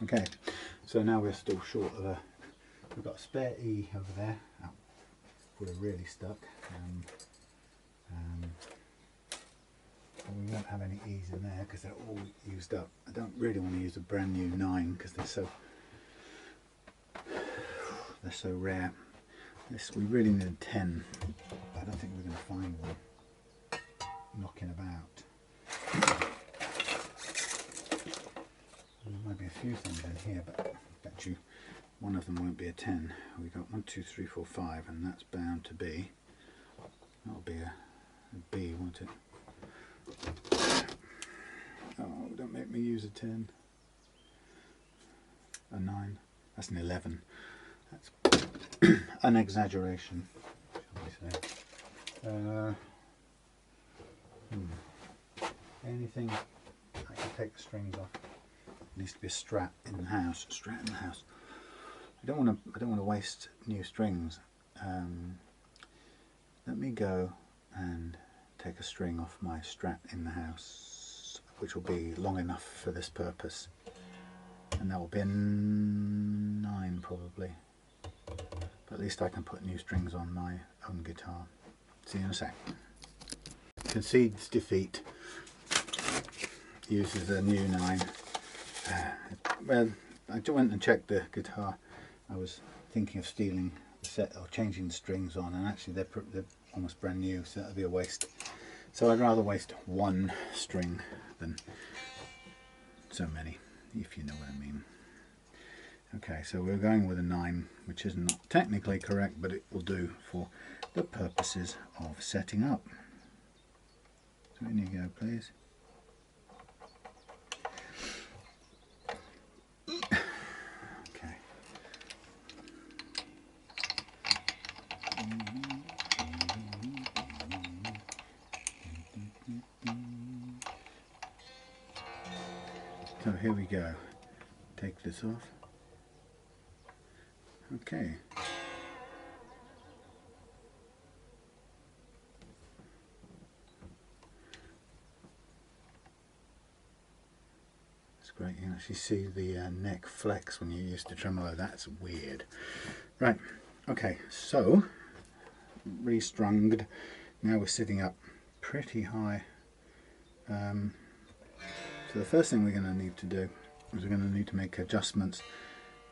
Okay, so now we're still short of we've got a spare E over there. Oh, we're really stuck. We won't have any E's in there because they're all used up. I don't really want to use a brand new 9 because they're so rare. We really need a 10. I don't think we're going to find one knocking about. few things in here, but I bet you one of them won't be a 10. We got 1, 2, 3, 4, 5, and that's bound to be, that'll be a B, won't it? Oh, don't make me use a 10. A 9. That's an 11. That's an exaggeration, shall we say. Anything I can take the strings off. It needs to be a strap in the house. Strap in the house. I don't want to waste new strings. Let me go and take a string off my strap in the house, which will be long enough for this purpose, and that will be a 9 probably. But at least I can put new strings on my own guitar. See you in a sec. Concedes defeat. Uses a new 9. Well, I went and checked the guitar. I was thinking of stealing the set or changing the strings on, and actually they're almost brand new, so that'll be a waste. So I'd rather waste one string than so many, if you know what I mean. Okay, so we're going with a 9, which is not technically correct, but it will do for the purposes of setting up. So in you go, please. Okay. So here we go. Take this off. Okay. It's great. You can actually see the neck flex when you're used to tremolo. That's weird. Right. Okay. So restrunged. Now we're sitting up pretty high. So the first thing we're going to need to do is we're going to need to make adjustments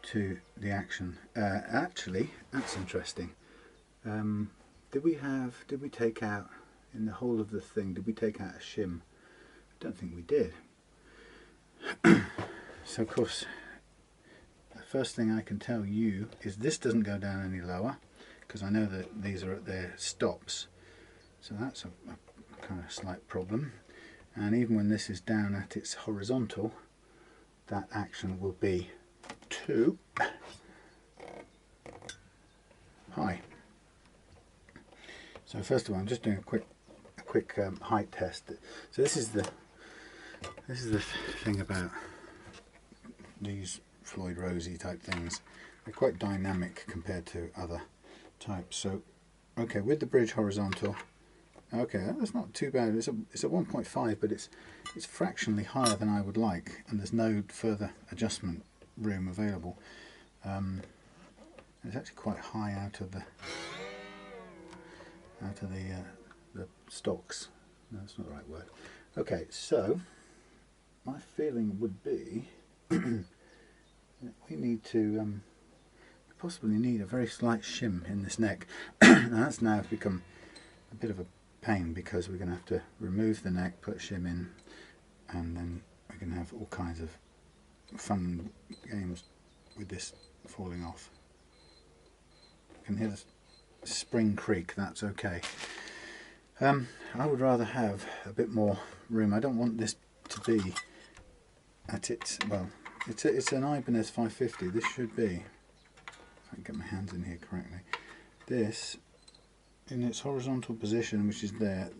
to the action. Actually, that's interesting. Did we take out, in the whole of the thing, did we take out a shim? I don't think we did. So of course, the first thing I can tell you is this doesn't go down any lower, because I know that these are at their stops. So that's a kind of slight problem. And even when this is down at its horizontal, that action will be too high. So first of all, I'm just doing a quick height test. So this is the thing about these Floyd Rosey type things. They're quite dynamic compared to other types. So okay, with the bridge horizontal, okay, that's not too bad. It's a 1.5, but it's fractionally higher than I would like, and there's no further adjustment room available. It's actually quite high out of the stocks. No, that's not the right word. Okay, so my feeling would be that we need to possibly need a very slight shim in this neck. Now that's now become a bit of a pain, because we're going to have to remove the neck, put a shim in, and then we're going to have all kinds of fun games with this falling off. You can hear the spring creak. That's okay. I would rather have a bit more room. I don't want this to be at its, well, it's an Ibanez RG550. This should be, if I can get my hands in here correctly, this in its horizontal position, which is there.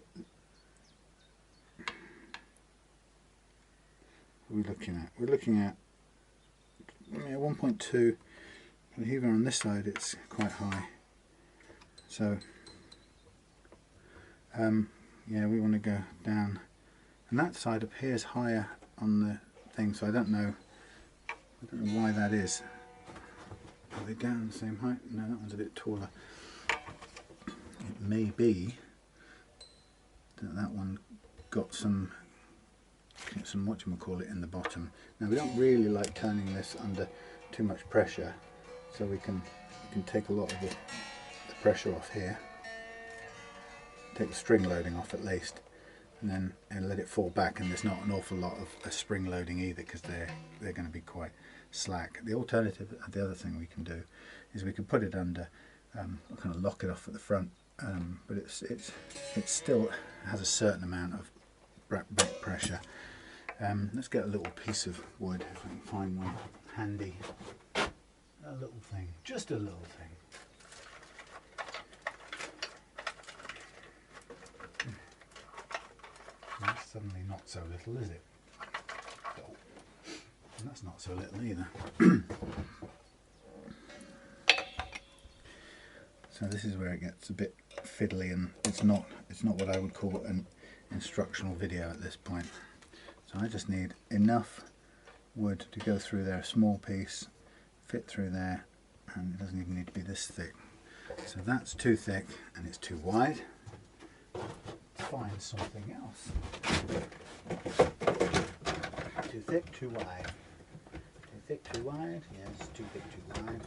What are we looking at? We're looking at 1.2, and even on this side it's quite high. So yeah, we want to go down, and that side appears higher on the thing, so I don't know why that is. Are they down the same height? No, that one's a bit taller. It may be that one got some whatchamacallit in the bottom. Now we don't really like turning this under too much pressure, so we can take a lot of the pressure off here. Take the string loading off at least. and then let it fall back, and there's not an awful lot of spring loading either, because they're going to be quite slack. The alternative, the other thing we can do is we can put it under, kind of lock it off at the front, but it still has a certain amount of back pressure. Let's get a little piece of wood, if I can find one handy. A little thing, just a little thing. That's suddenly not so little, is it? Oh, and that's not so little either. So this is where it gets a bit fiddly, and it's not what I would call an instructional video at this point. So I just need enough wood to go through there, a small piece, fit through there, and it doesn't even need to be this thick. So that's too thick and it's too wide. Find something else. Too thick, too wide. Too thick, too wide. Yes, too thick, too wide.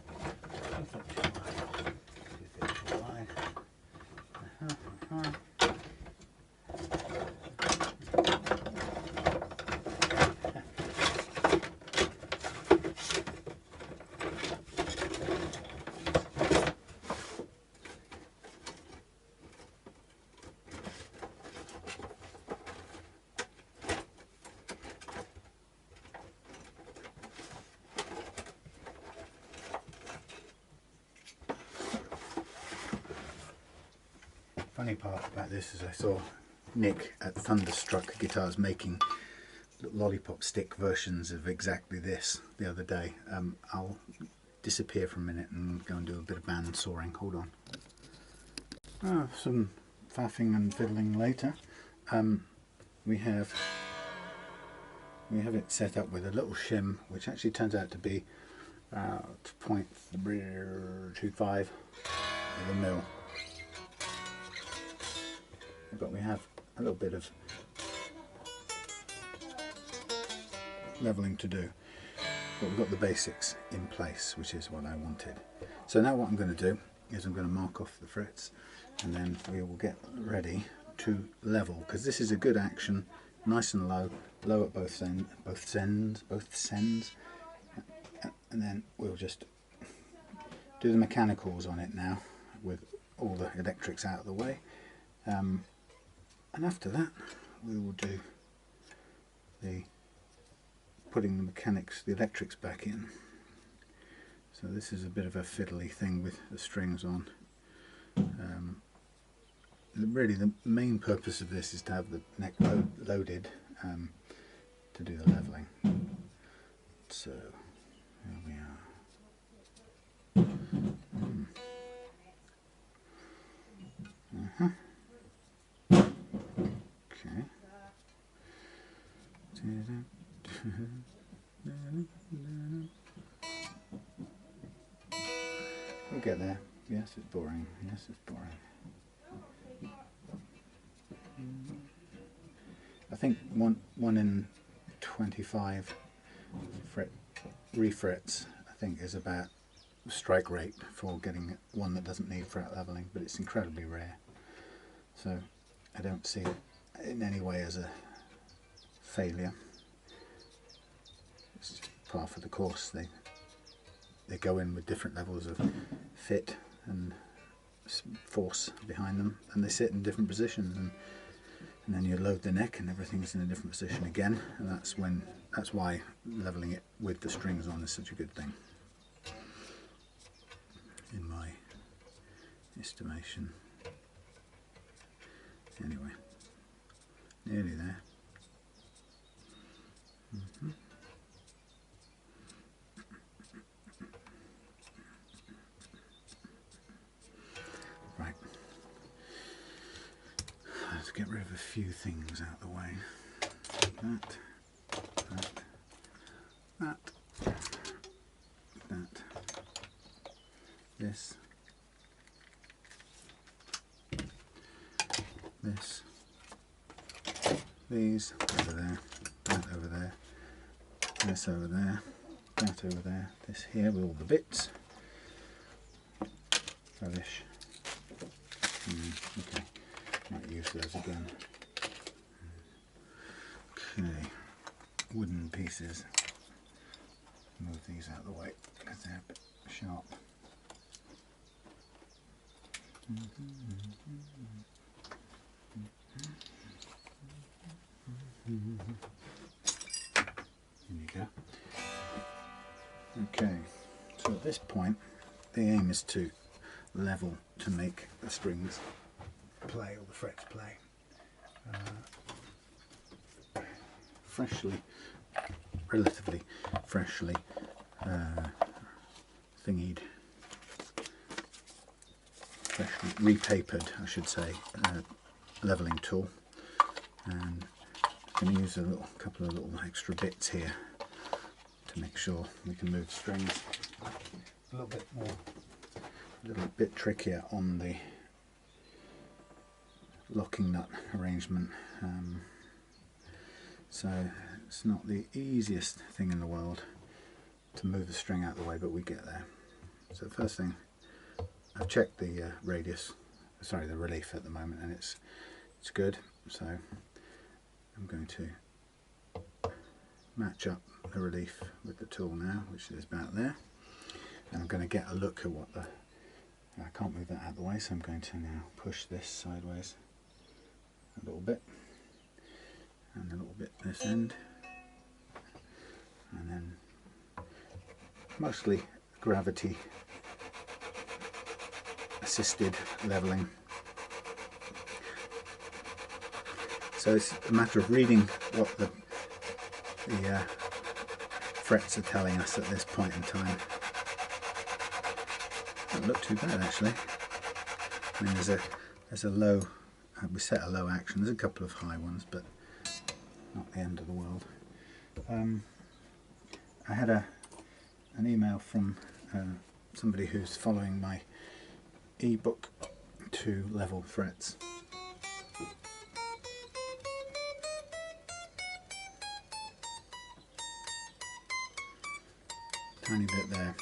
Too thick, too wide. Too thick, too wide. Funny part about this is I saw Nick at Thunderstruck Guitars making lollipop stick versions of exactly this the other day. I'll disappear for a minute and go and do a bit of band sawing. Hold on. Some faffing and fiddling later. We have it set up with a little shim, which actually turns out to be 0.25 with a mil. But we have a little bit of leveling to do, but we've got the basics in place, which is what I wanted. So now what I'm going to do is I'm going to mark off the frets, and then we will get ready to level, because this is a good action, nice and low at both ends, and then we'll just do the mechanicals on it now with all the electrics out of the way. And after that we will do putting the electrics back in. So this is a bit of a fiddly thing with the strings on. Really the main purpose of this is to have the neck loaded to do the leveling. So here we are. Okay. We'll get there. Yes, it's boring. Yes, it's boring. I think one in 25 refrets I think is about strike rate for getting one that doesn't need fret leveling, but it's incredibly rare. So I don't see it in any way as a failure. It's just par for the course. They go in with different levels of fit and force behind them, and they sit in different positions, and then you load the neck and everything's in a different position again, and that's why leveling it with the strings on is such a good thing, in my estimation. Anyway, nearly there. Right, let's get rid of a few things out of the way. That, this, these over there, that over there, this over there, that over there, this here with all the bits. Rubbish. Okay, might use those again. Okay, wooden pieces. Move these out of the way because they're a bit sharp. Here we go. Okay, so at this point the aim is to level to make the strings play, or the frets play. Relatively freshly thingied, freshly repapered, I should say, leveling tool, and I'm going to use a couple of little extra bits here to make sure we can move strings a little bit trickier on the locking nut arrangement. So it's not the easiest thing in the world to move the string out of the way, but we get there. So the first thing, I've checked the the relief at the moment, and it's good. So I'm going to match up the relief with the tool now, which is about there, and I'm going to get a look at what I can't move that out of the way, so I'm going to now push this sideways a little bit, and a little bit this end, and then mostly gravity assisted leveling. So it's a matter of reading what the frets are telling us at this point in time. Doesn't look too bad actually. I mean, there's a low, we set a low action, there's a couple of high ones, but not the end of the world. I had an email from somebody who's following my ebook to level frets. Tiny bit there,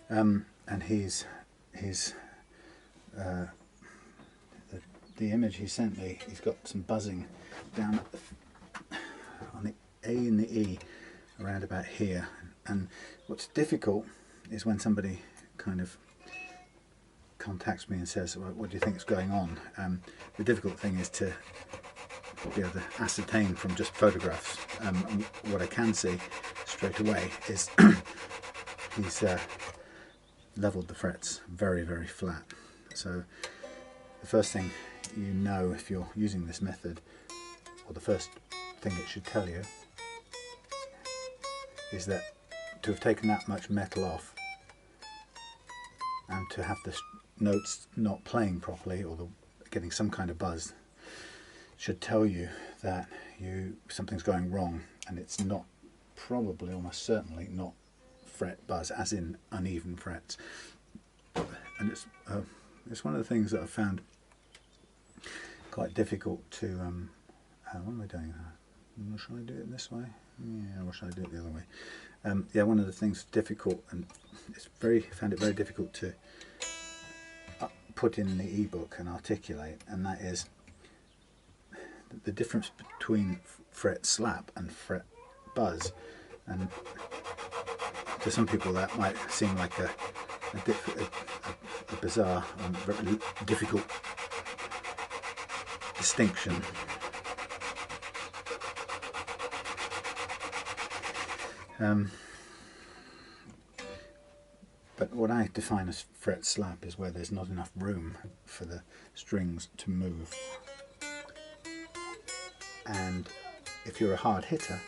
and the image he sent me, he's got some buzzing down on the A and the E around about here, and what's difficult is when somebody kind of contacts me and says, well, what do you think is going on? The difficult thing is to be able to ascertain from just photographs. What I can see straight away is he's leveled the frets very, very flat. So the first thing you know if you're using this method, or the first thing it should tell you, is that to have taken that much metal off and to have the notes not playing properly, or getting some kind of buzz, should tell you that something's going wrong, and it's not, probably almost certainly not fret buzz, as in uneven frets. And it's one of the things that I've found quite difficult to what am I doing? Shall I do it this way? Yeah, or shall I do it the other way? Yeah, one of the things difficult, and found it very difficult to put in the ebook and articulate, and that is the difference between fret slap and fret buzz. And to some people that might seem like a bizarre and very difficult distinction. But what I define as fret slap is where there's not enough room for the strings to move. And if you're a hard hitter,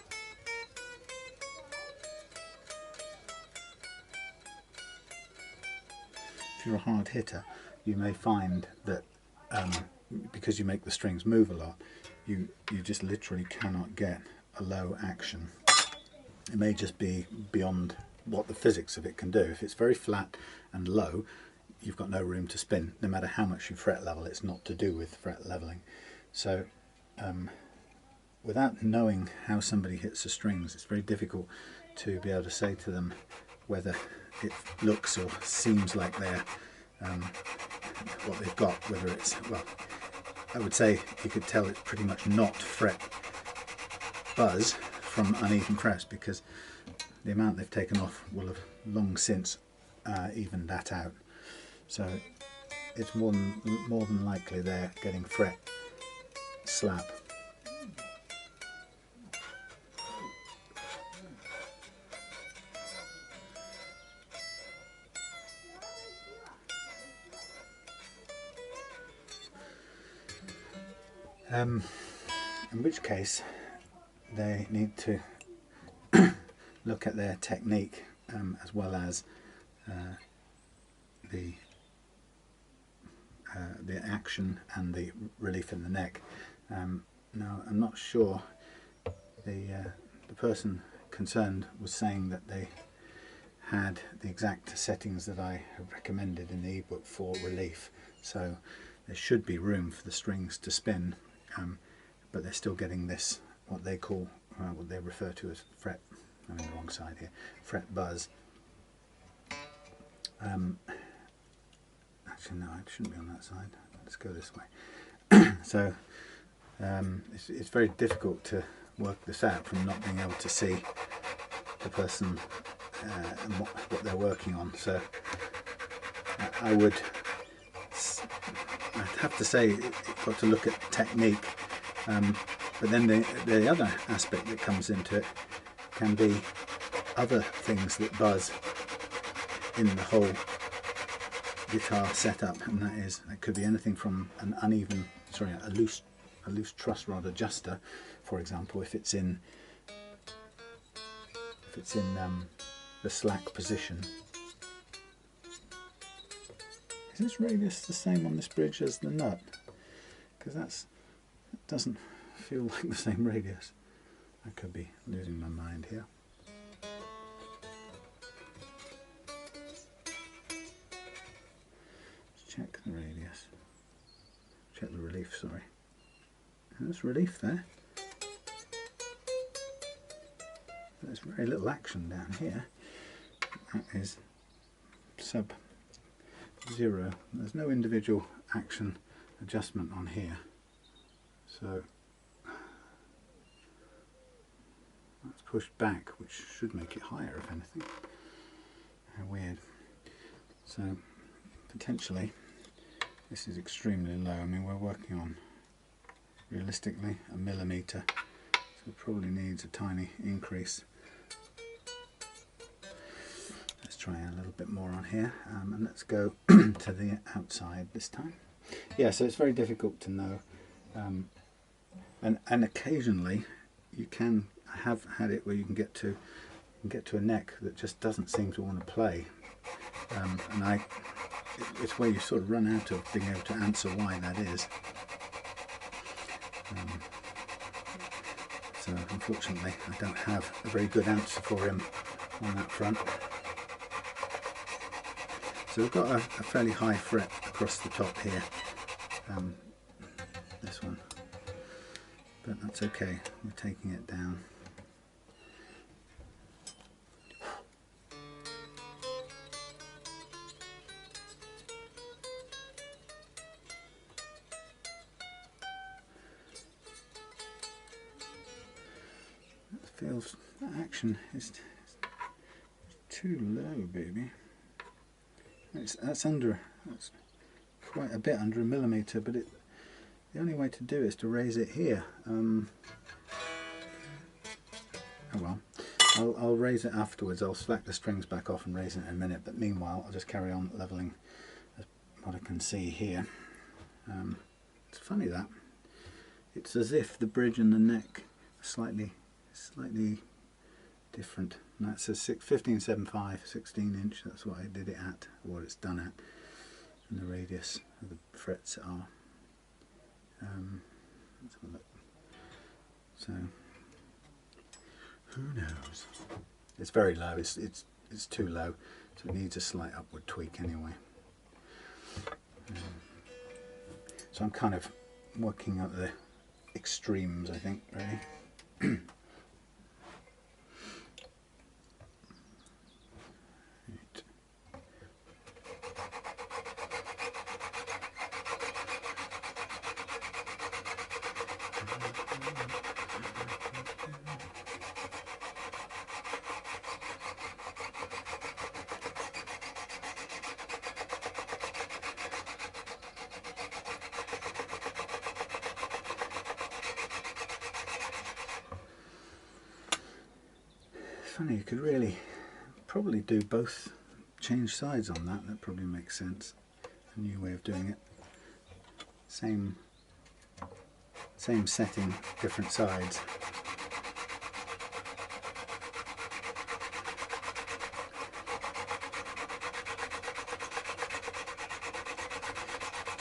you may find that because you make the strings move a lot, you just literally cannot get a low action. It may just be beyond what the physics of it can do. If it's very flat and low, you've got no room to spin. No matter how much you fret level, it's not to do with fret leveling. So without knowing how somebody hits the strings, it's very difficult to be able to say to them whether it looks or seems like they're what they've got, whether it's, well, I would say you could tell it's pretty much not fret buzz from uneven frets, because the amount they've taken off will have long since evened that out. So it's more than likely they're getting fret slap. In which case they need to look at their technique as well as the action and the relief in the neck. Now I'm not sure, the person concerned was saying that they had the exact settings that I have recommended in the ebook for relief, so there should be room for the strings to spin, but they're still getting this, what they call, what they refer to as fret, I'm on the wrong side here, fret buzz. Actually no, it shouldn't be on that side, let's go this way. So it's very difficult to work this out from not being able to see the person and what they're working on. So I'd have to say you've got to look at technique, but then the other aspect that comes into it can be other things that buzz in the whole guitar setup, and that could be anything from an uneven, sorry, a loose truss rod adjuster, for example, if it's in the slack position. Is this radius the same on this bridge as the nut? Because that doesn't feel like the same radius. I could be losing my mind here. Let's check the radius. Check the relief, sorry. There's relief there. There's very little action down here. That is sub-0. There's no individual action adjustment on here. So that's pushed back, which should make it higher if anything. How weird. So potentially this is extremely low. I mean, we're working on realistically a millimetre, so it probably needs a tiny increase. Let's try a little bit more on here, and let's go to the outside this time. Yeah, so it's very difficult to know, and occasionally you can have had it where you can get to a neck that just doesn't seem to want to play, and it's where you sort of run out of being able to answer why that is. So unfortunately I don't have a very good answer for him on that front. So we've got a fairly high fret across the top here, this one, but that's okay, we're taking it down. Feels that action is too low, baby. That's quite a bit under a millimetre, but the only way to do it is to raise it here. Oh well, I'll raise it afterwards. I'll slack the strings back off and raise it in a minute, but meanwhile I'll just carry on levelling what I can see here. It's funny that it's as if the bridge and the neck are slightly different. And that's a 15.75 16-inch, that's what I did it at, or what it's done at, and the radius of the frets are. Let's have a look. So who knows? It's very low. It's too low, so it needs a slight upward tweak anyway. So I'm kind of working at the extremes, I think, really. funny, you could really probably do both, change sides on that. That probably makes sense. A new way of doing it. Same setting, different sides.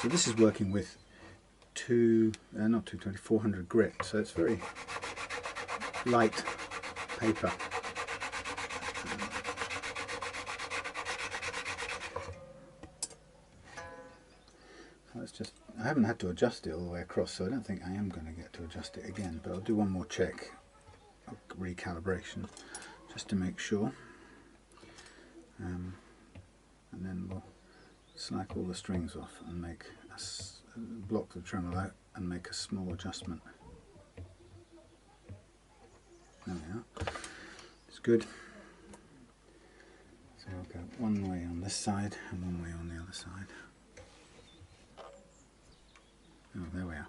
So this is working with 400 grit, so it's very light paper. Let's just, I haven't had to adjust it all the way across, so I don't think I am going to get to adjust it again, but I'll do one more check of recalibration just to make sure, and then we'll slack all the strings off and make block the tremolo out and make a small adjustment. There we are. It's good. So I'll go one way on this side and one way on the other side. Oh, there we are.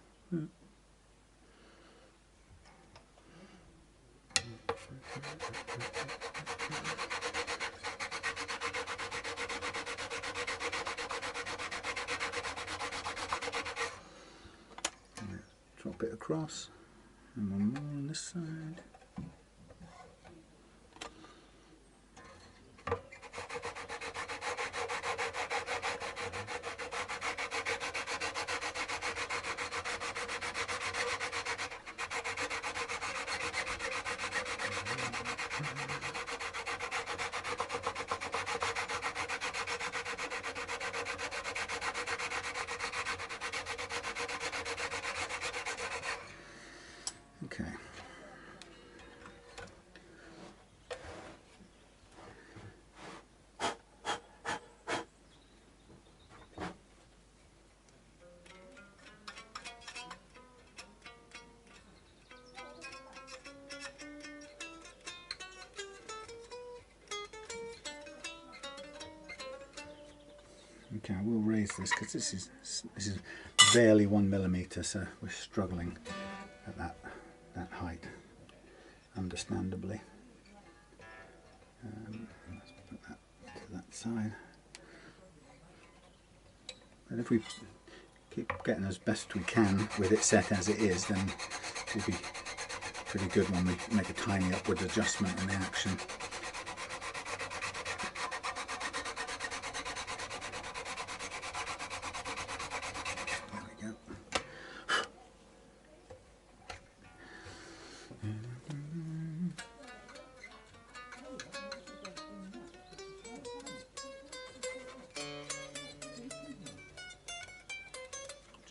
Drop it across, and one more on this side. Okay. Okay, I will raise this because this is barely 1 millimeter, so we're struggling at that height, understandably. Let's put that to that side. But if we keep getting as best we can with it set as it is, then we'll be pretty good when we make a tiny upward adjustment in the action.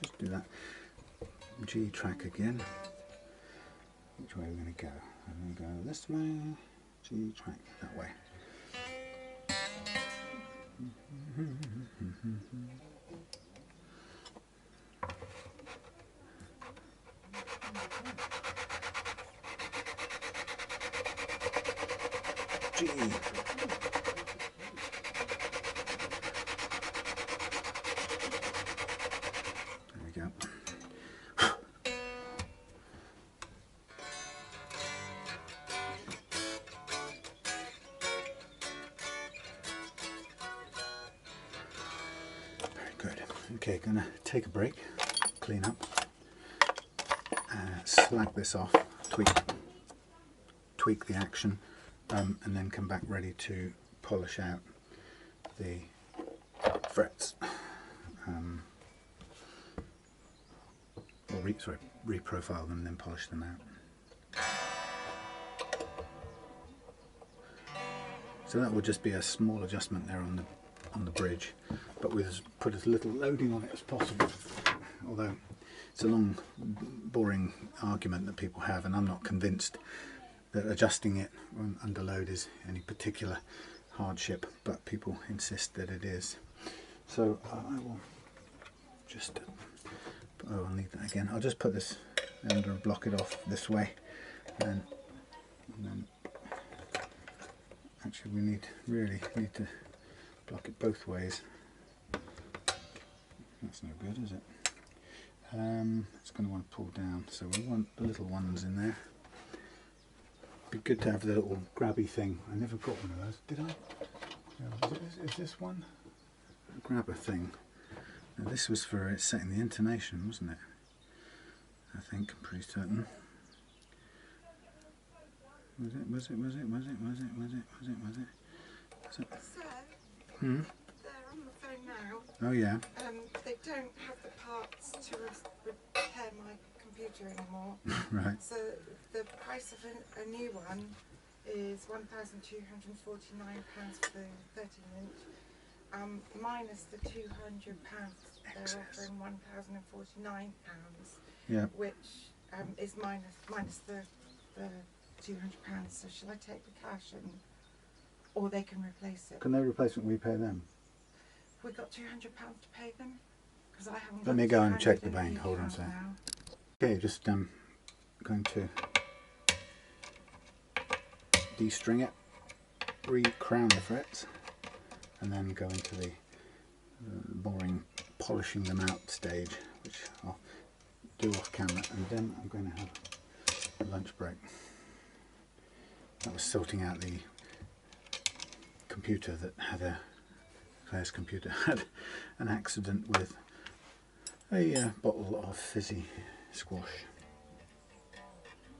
Just do that G track again. Which way are we going to go? I'm going to go this way, G track that way. G. Okay, gonna take a break, clean up, slag this off, tweak the action, and then come back ready to polish out the frets, or reprofile them and then polish them out. So that will just be a small adjustment there on the bridge, but we'll put as little loading on it as possible, although it's a long boring argument that people have, and I'm not convinced that adjusting it under load is any particular hardship, but people insist that it is. So I will just, I'll need that again. I'll just put this under and block it off this way, and then actually we really need to block it both ways. That's no good, is it? It's going to want to pull down, so we want the little ones in there. Be good to have the little grabby thing. I never got one of those, did I? Is this one? A grabber thing. Now this was for setting the intonation, wasn't it? I think, I'm pretty certain. Was it? Sir, they're on the phone now. Oh yeah. They don't have the parts to repair my computer anymore. Right. So the price of a new one is £1,249 for the 13-inch. Minus the £200, they're offering £1,049. Yeah. Which is minus the £200. So shall I take the cash and, or they can replace it? Can they replace it when we pay them? We got £200 to pay them because I haven't. Let me go and check the bank. Hold on a second. Okay, just going to de-string it, re-crown the frets, and then go into the boring polishing them out stage, which I'll do off camera, and then I'm going to have a lunch break. That was sorting out the computer that had Claire's computer had an accident with a bottle of fizzy squash.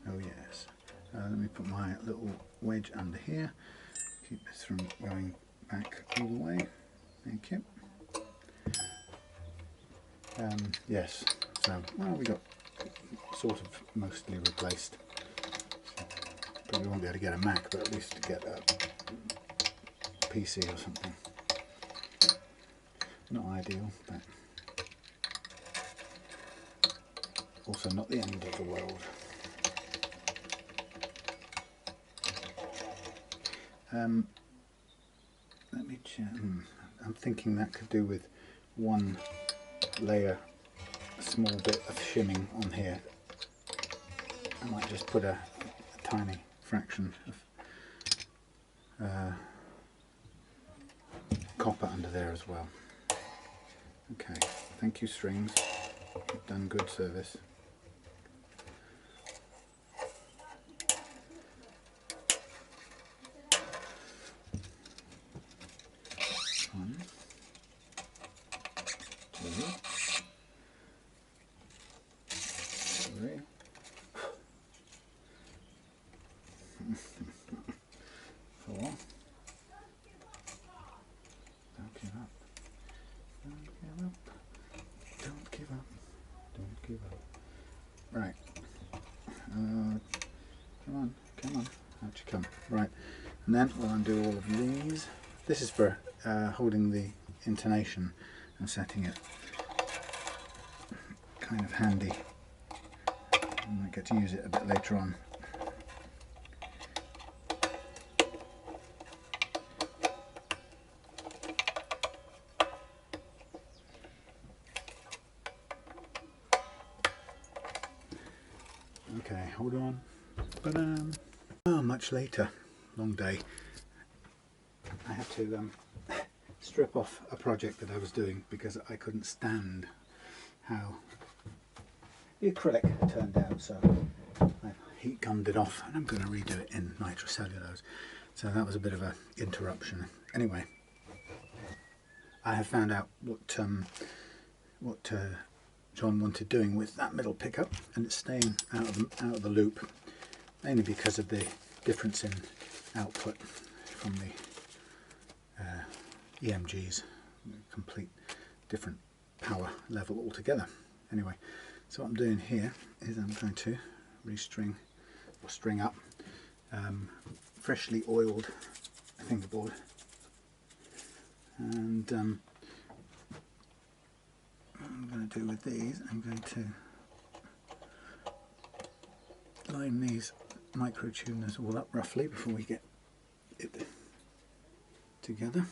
Oh yes. Let me put my little wedge under here, keep this from going back all the way. Thank you. Yes, so well, we got sort of mostly replaced. Probably won't be able to get a Mac, but at least to get a PC or something. Not ideal, but also not the end of the world. Let me check. I'm thinking that could do with one layer, a small bit of shimming on here. I might just put a tiny fraction of copper under there as well. Okay, thank you strings, you've done good service. One, two, three. Four. Don't give up. Don't give up. Don't give up. Don't give up. Right. Come on. Come on. Out you come. Right. And then we'll undo all of these. This is for holding the intonation and setting it. Kind of handy. I might get to use it a bit later on. Okay, hold on. Oh, much later. Long day. I had to strip off a project that I was doing because I couldn't stand how the acrylic turned out, so I heat gunned it off and I'm going to redo it in nitrocellulose. So that was a bit of an interruption. Anyway, I have found out what John wanted doing with that middle pickup, and it's staying out of the loop, mainly because of the difference in output from the EMGs, complete different power level altogether. Anyway, so what I'm doing here is I'm going to restring or string up freshly oiled fingerboard, and what I'm going to do with these, I'm going to line these micro tuners all up roughly before we get it together.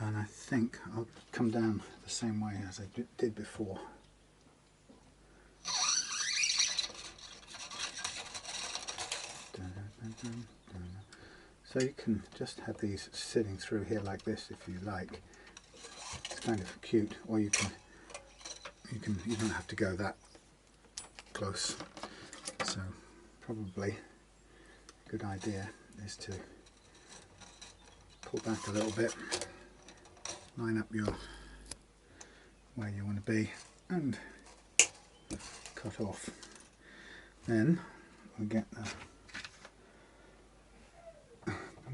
And I think I'll come down the same way as I did before. So you can just have these sitting through here like this if you like. It's kind of cute, or you don't have to go that close, so probably a good idea is to pull back a little bit, line up your where you want to be and cut off. Then we get the,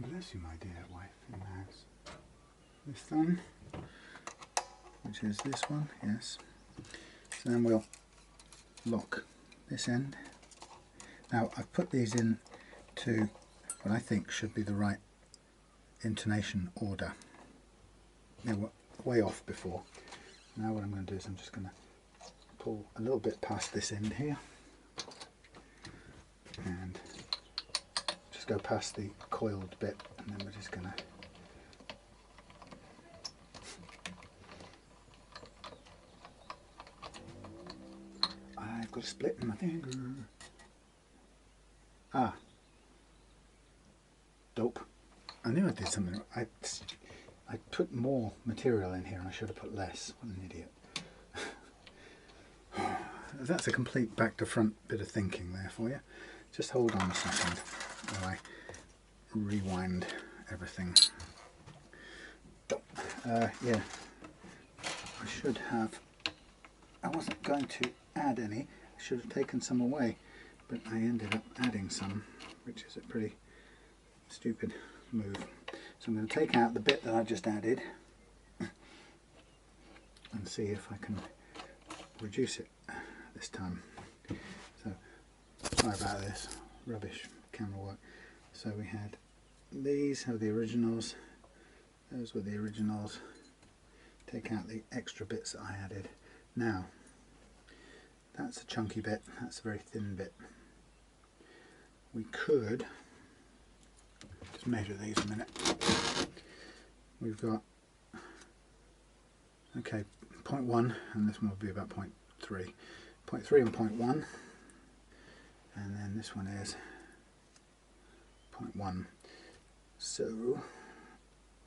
bless you my dear wife in the house, this thumb, which is this one, yes. So then we'll lock this end. Now I've put these in to what I think should be the right intonation order. They were way off before. Now what I'm going to do is I'm just going to pull a little bit past this end here and just go past the coiled bit, and then we're just going to I've got a split in my finger. Ah, dope. I knew I did something. I put more material in here and I should have put less. What an idiot. That's a complete back to front bit of thinking there for you. Just hold on a second while I rewind everything. Yeah, I should have, I wasn't going to add any, I should have taken some away, but I ended up adding some, which is a pretty stupid move. So I'm going to take out the bit that I just added and see if I can reduce it this time. So sorry about this, rubbish camera work. So we had these are the originals, those were the originals. Take out the extra bits that I added. Now that's a chunky bit, that's a very thin bit. We could just measure these a minute. We've got, okay, 0.1, and this one will be about 0.3. 0.3 and 0.1, and then this one is 0.1. So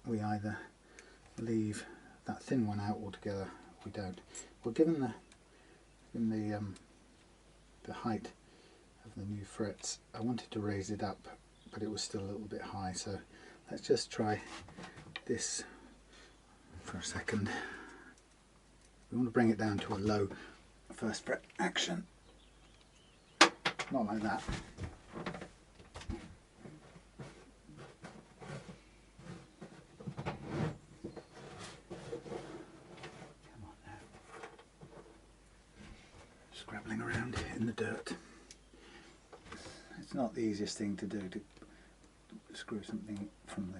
we either leave that thin one out altogether, or we don't. Well, given the height of the new frets, I wanted to raise it up, but it was still a little bit high, so let's just try this for a second. We want to bring it down to a low first fret action, not like that. Come on now. Scrabbling around in the dirt. It's not the easiest thing to do, to screw something from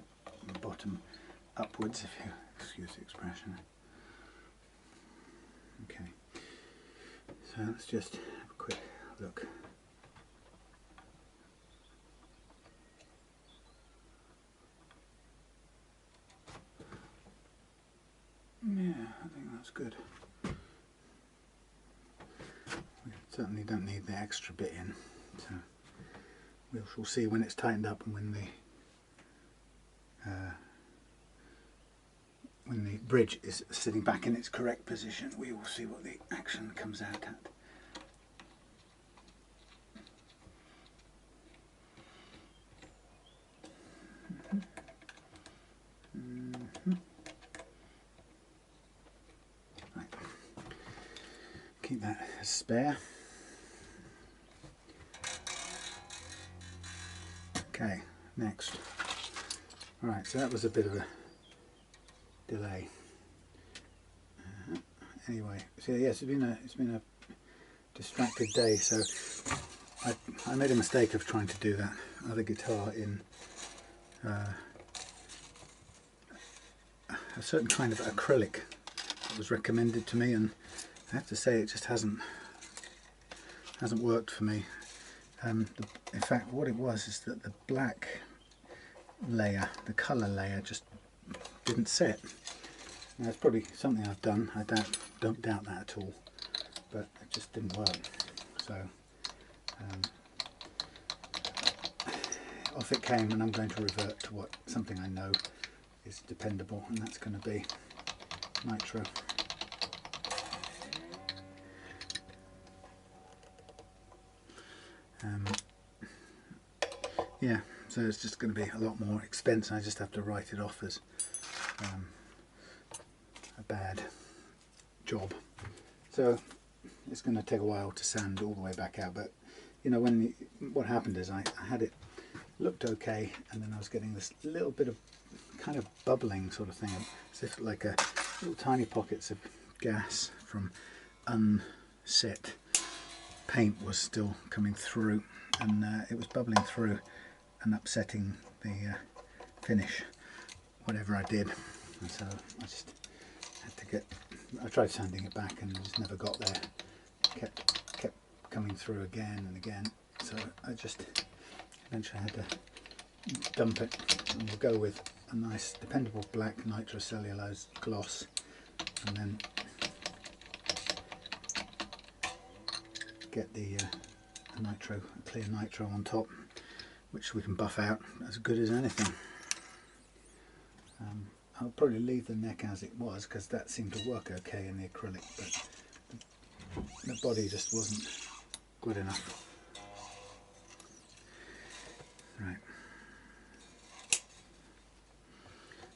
the bottom upwards, if you excuse the expression. Okay, so let's just have a quick look. Yeah, I think that's good. We certainly don't need the extra bit in, so we shall see when it's tightened up and when the bridge is sitting back in its correct position. We will see what the action comes out at. Right. Keep that as spare. Okay, next. Alright, so that was a bit of a delay. Anyway, so yes, it's been a distracted day. So I made a mistake of trying to do that other guitar in a certain kind of acrylic that was recommended to me, and I have to say it just hasn't worked for me. In fact, what it was is that the black layer, the colour layer, just didn't set. Now, it's probably something I've done, I don't doubt that at all, but it just didn't work. So off it came, and I'm going to revert to something I know is dependable, and that's going to be nitro. Yeah, so it's just going to be a lot more expense. I just have to write it off as a bad job. So it's going to take a while to sand all the way back out, but you know, what happened is I had it looked okay, and then I was getting this little bit of kind of bubbling sort of thing, as if like a little tiny pockets of gas from unset paint was still coming through, and it was bubbling through and upsetting the finish, whatever I did. And so I just had to I tried sanding it back and just never got there. Kept coming through again and again. So I just eventually had to dump it, and we'll go with a nice dependable black nitrocellulose gloss, and then get the clear nitro on top, which we can buff out as good as anything. I'll probably leave the neck as it was because that seemed to work okay in the acrylic, but the body just wasn't good enough. Right.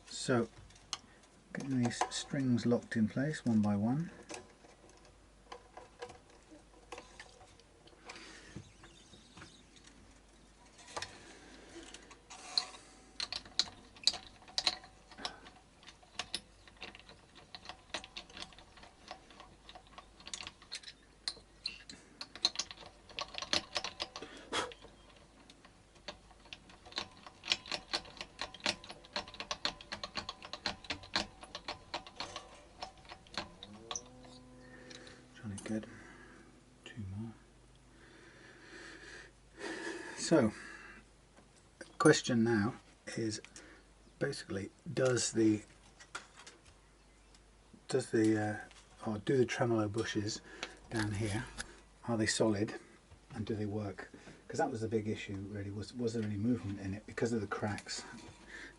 So, getting these strings locked in place one by one. Good. Two more. So, the question now is basically, do the tremolo bushes down here, are they solid and do they work? Because that was the big issue really, was there any movement in it because of the cracks?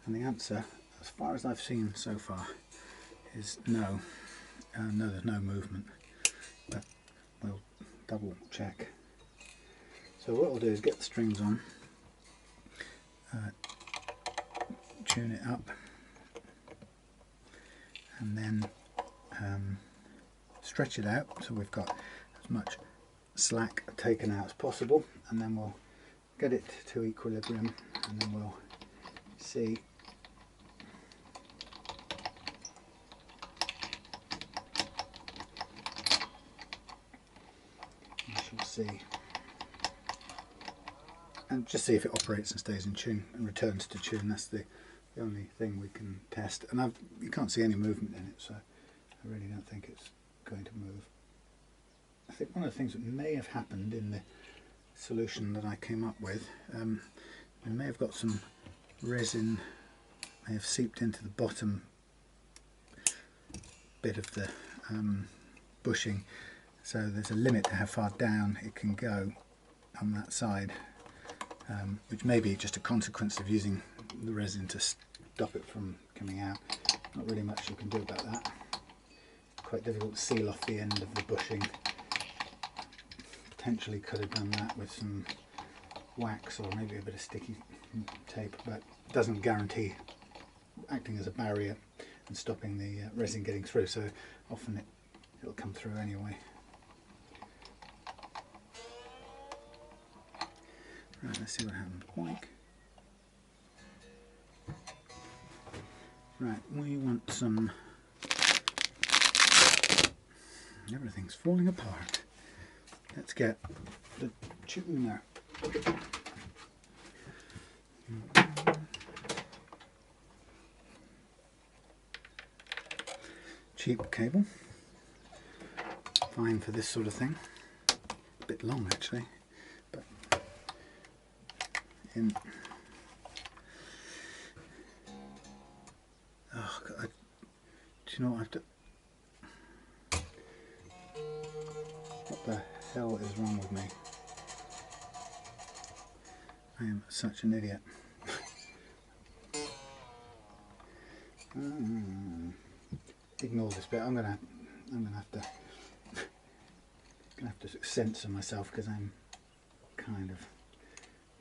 And the answer, as far as I've seen so far, is no. No, there's no movement. But we'll double check. So what we'll do is get the strings on, tune it up, and then stretch it out so we've got as much slack taken out as possible, and then we'll get it to equilibrium, and then we'll see and just see if it operates and stays in tune and returns to tune. That's the only thing we can test, and you can't see any movement in it, so I really don't think it's going to move. I think one of the things that may have happened in the solution that I came up with, we may have got some resin may have seeped into the bottom bit of the bushing, so there's a limit to how far down it can go on that side, which may be just a consequence of using the resin to stop it from coming out. Not really much you can do about that. Quite difficult to seal off the end of the bushing. Potentially could have done that with some wax or maybe a bit of sticky tape, but it doesn't guarantee acting as a barrier and stopping the resin getting through, so often it'll come through anyway. Right, let's see what happens. Boink. Right, we want some... Everything's falling apart. Let's get the tuner. Cheap cable. Fine for this sort of thing. A bit long actually. Oh God, do you know what I've done? What the hell is wrong with me? I am such an idiot. Ignore this bit. I'm gonna have to censor myself because I'm kind of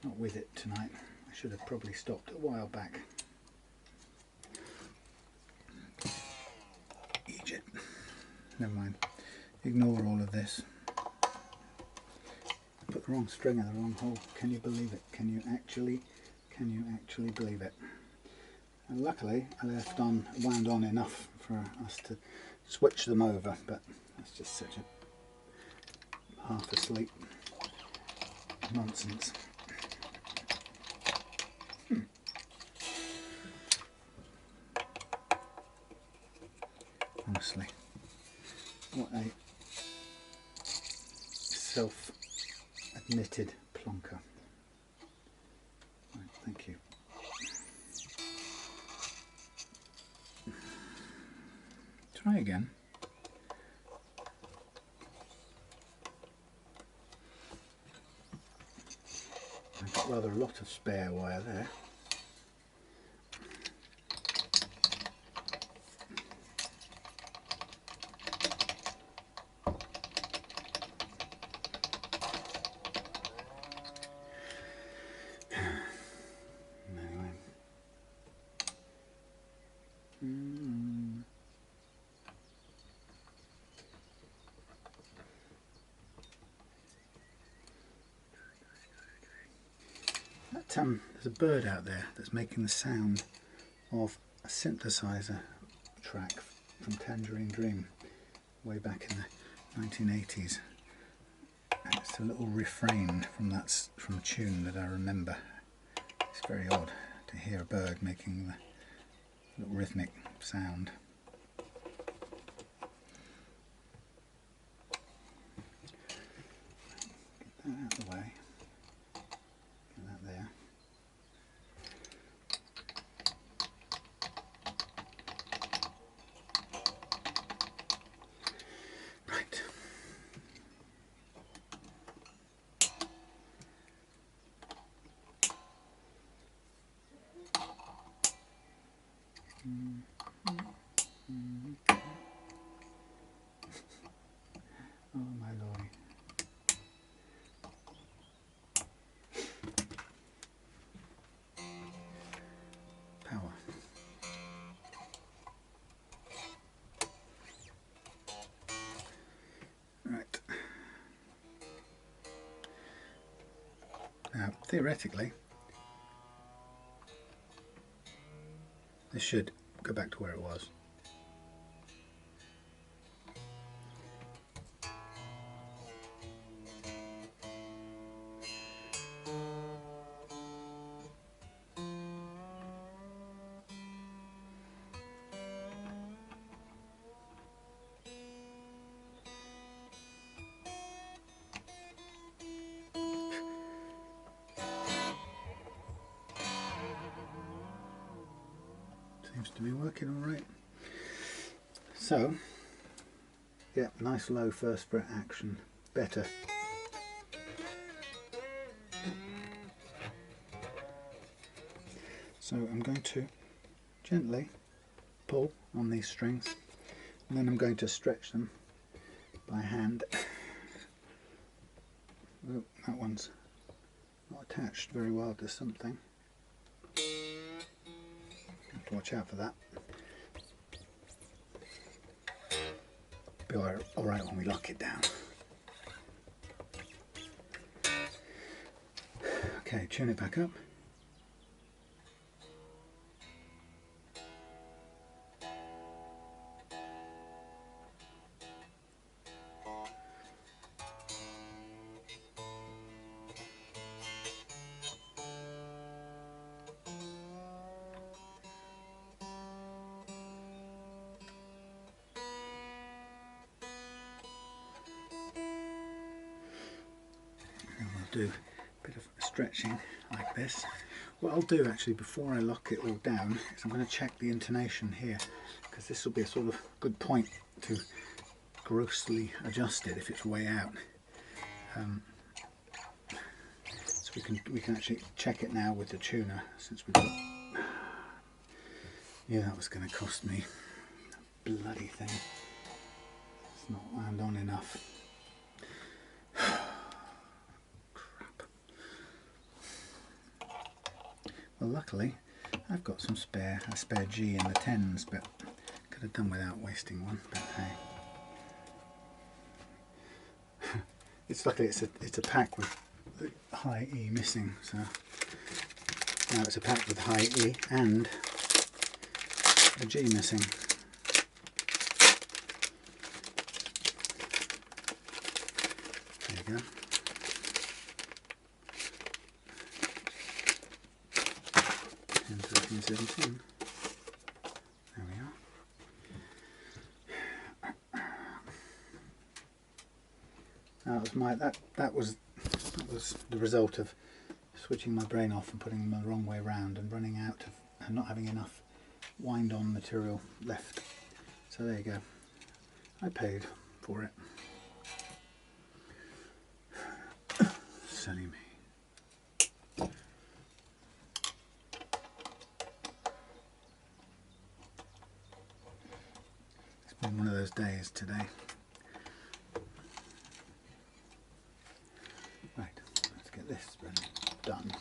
not with it tonight. I should have probably stopped a while back. Egypt. Never mind. Ignore all of this. I put the wrong string in the wrong hole. Can you believe it? Can you actually believe it? And luckily I wound on enough for us to switch them over, but that's just such a half asleep nonsense. Honestly, what a self-admitted plonker. Right, thank you. Try again. I've got rather a lot of spare wire there. There's a bird out there that's making the sound of a synthesizer track from Tangerine Dream way back in the 1980s. And it's a little refrain from a tune that I remember. It's very odd to hear a bird making the little rhythmic sound. Get that out of the way. Get that there. Right. Oh my lordy. Power. Right. Now, theoretically, this should go back to where it was. Seems to be working all right. So, yeah, nice low first fret action, better. So I'm going to gently pull on these strings, and then I'm going to stretch them by hand. Oh, that one's not attached very well to something. Have to watch out for that. Be alright when we lock it down. Okay, tune it back up. Do a bit of stretching like this. What I'll do actually before I lock it all down is I'm going to check the intonation here, because this will be a sort of good point to grossly adjust it if it's way out. So we can actually check it now with the tuner, since we've got. Yeah, that was going to cost me a bloody thing. It's not wound on enough. Well, luckily I've got a spare G in the 10s, but could have done without wasting one, but hey. It's luckily it's a pack with high E missing, so now it's a pack with high E and a G missing. There you go. And 1317. There we are. That was the result of switching my brain off and putting them the wrong way round and running out of and not having enough wind on material left. So there you go. I paid for it. Silly me. It's been one of those days today. Right, let's get this done.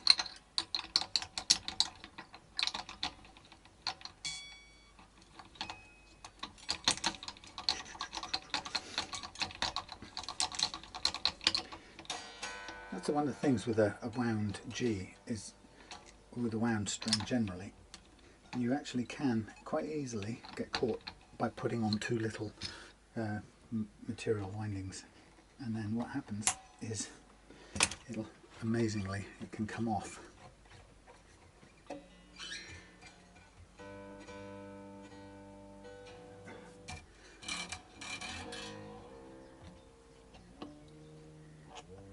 That's one of the things with a wound G, is with a wound string generally, you actually can quite easily get caught by putting on too little material windings, and then what happens is amazingly it can come off.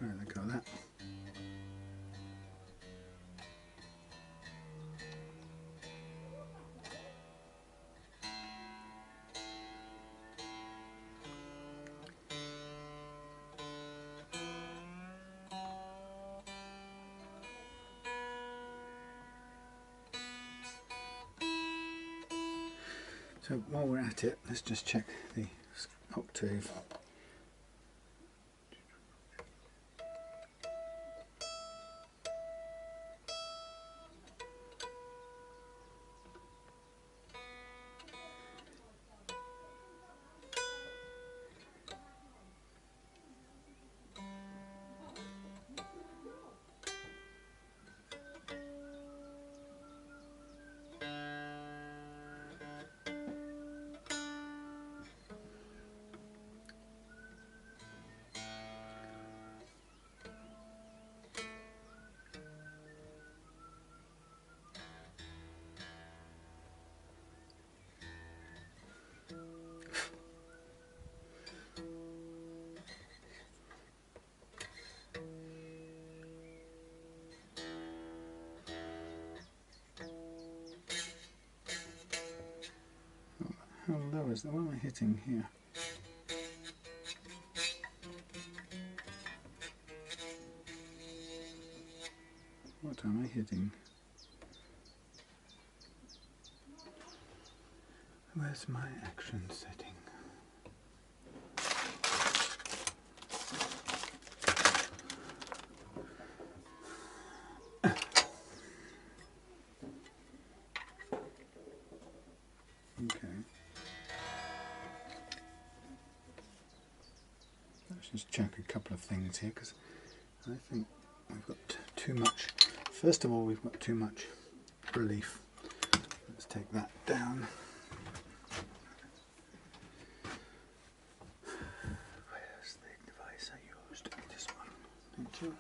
Right, let go of that. So while we're at it, let's just check the octave. How low is that? What am I hitting here? What am I hitting? Where's my action setting? Okay. Let's just check a couple of things here, because I think we've got too much. First of all, we've got too much relief. Let's take that down. Where's the device I used? This one. Thank you.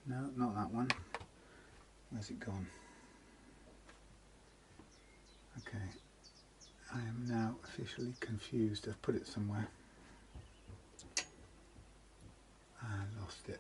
No, not that one. Where's it gone? Okay. I am now officially confused. I've put it somewhere. I lost it.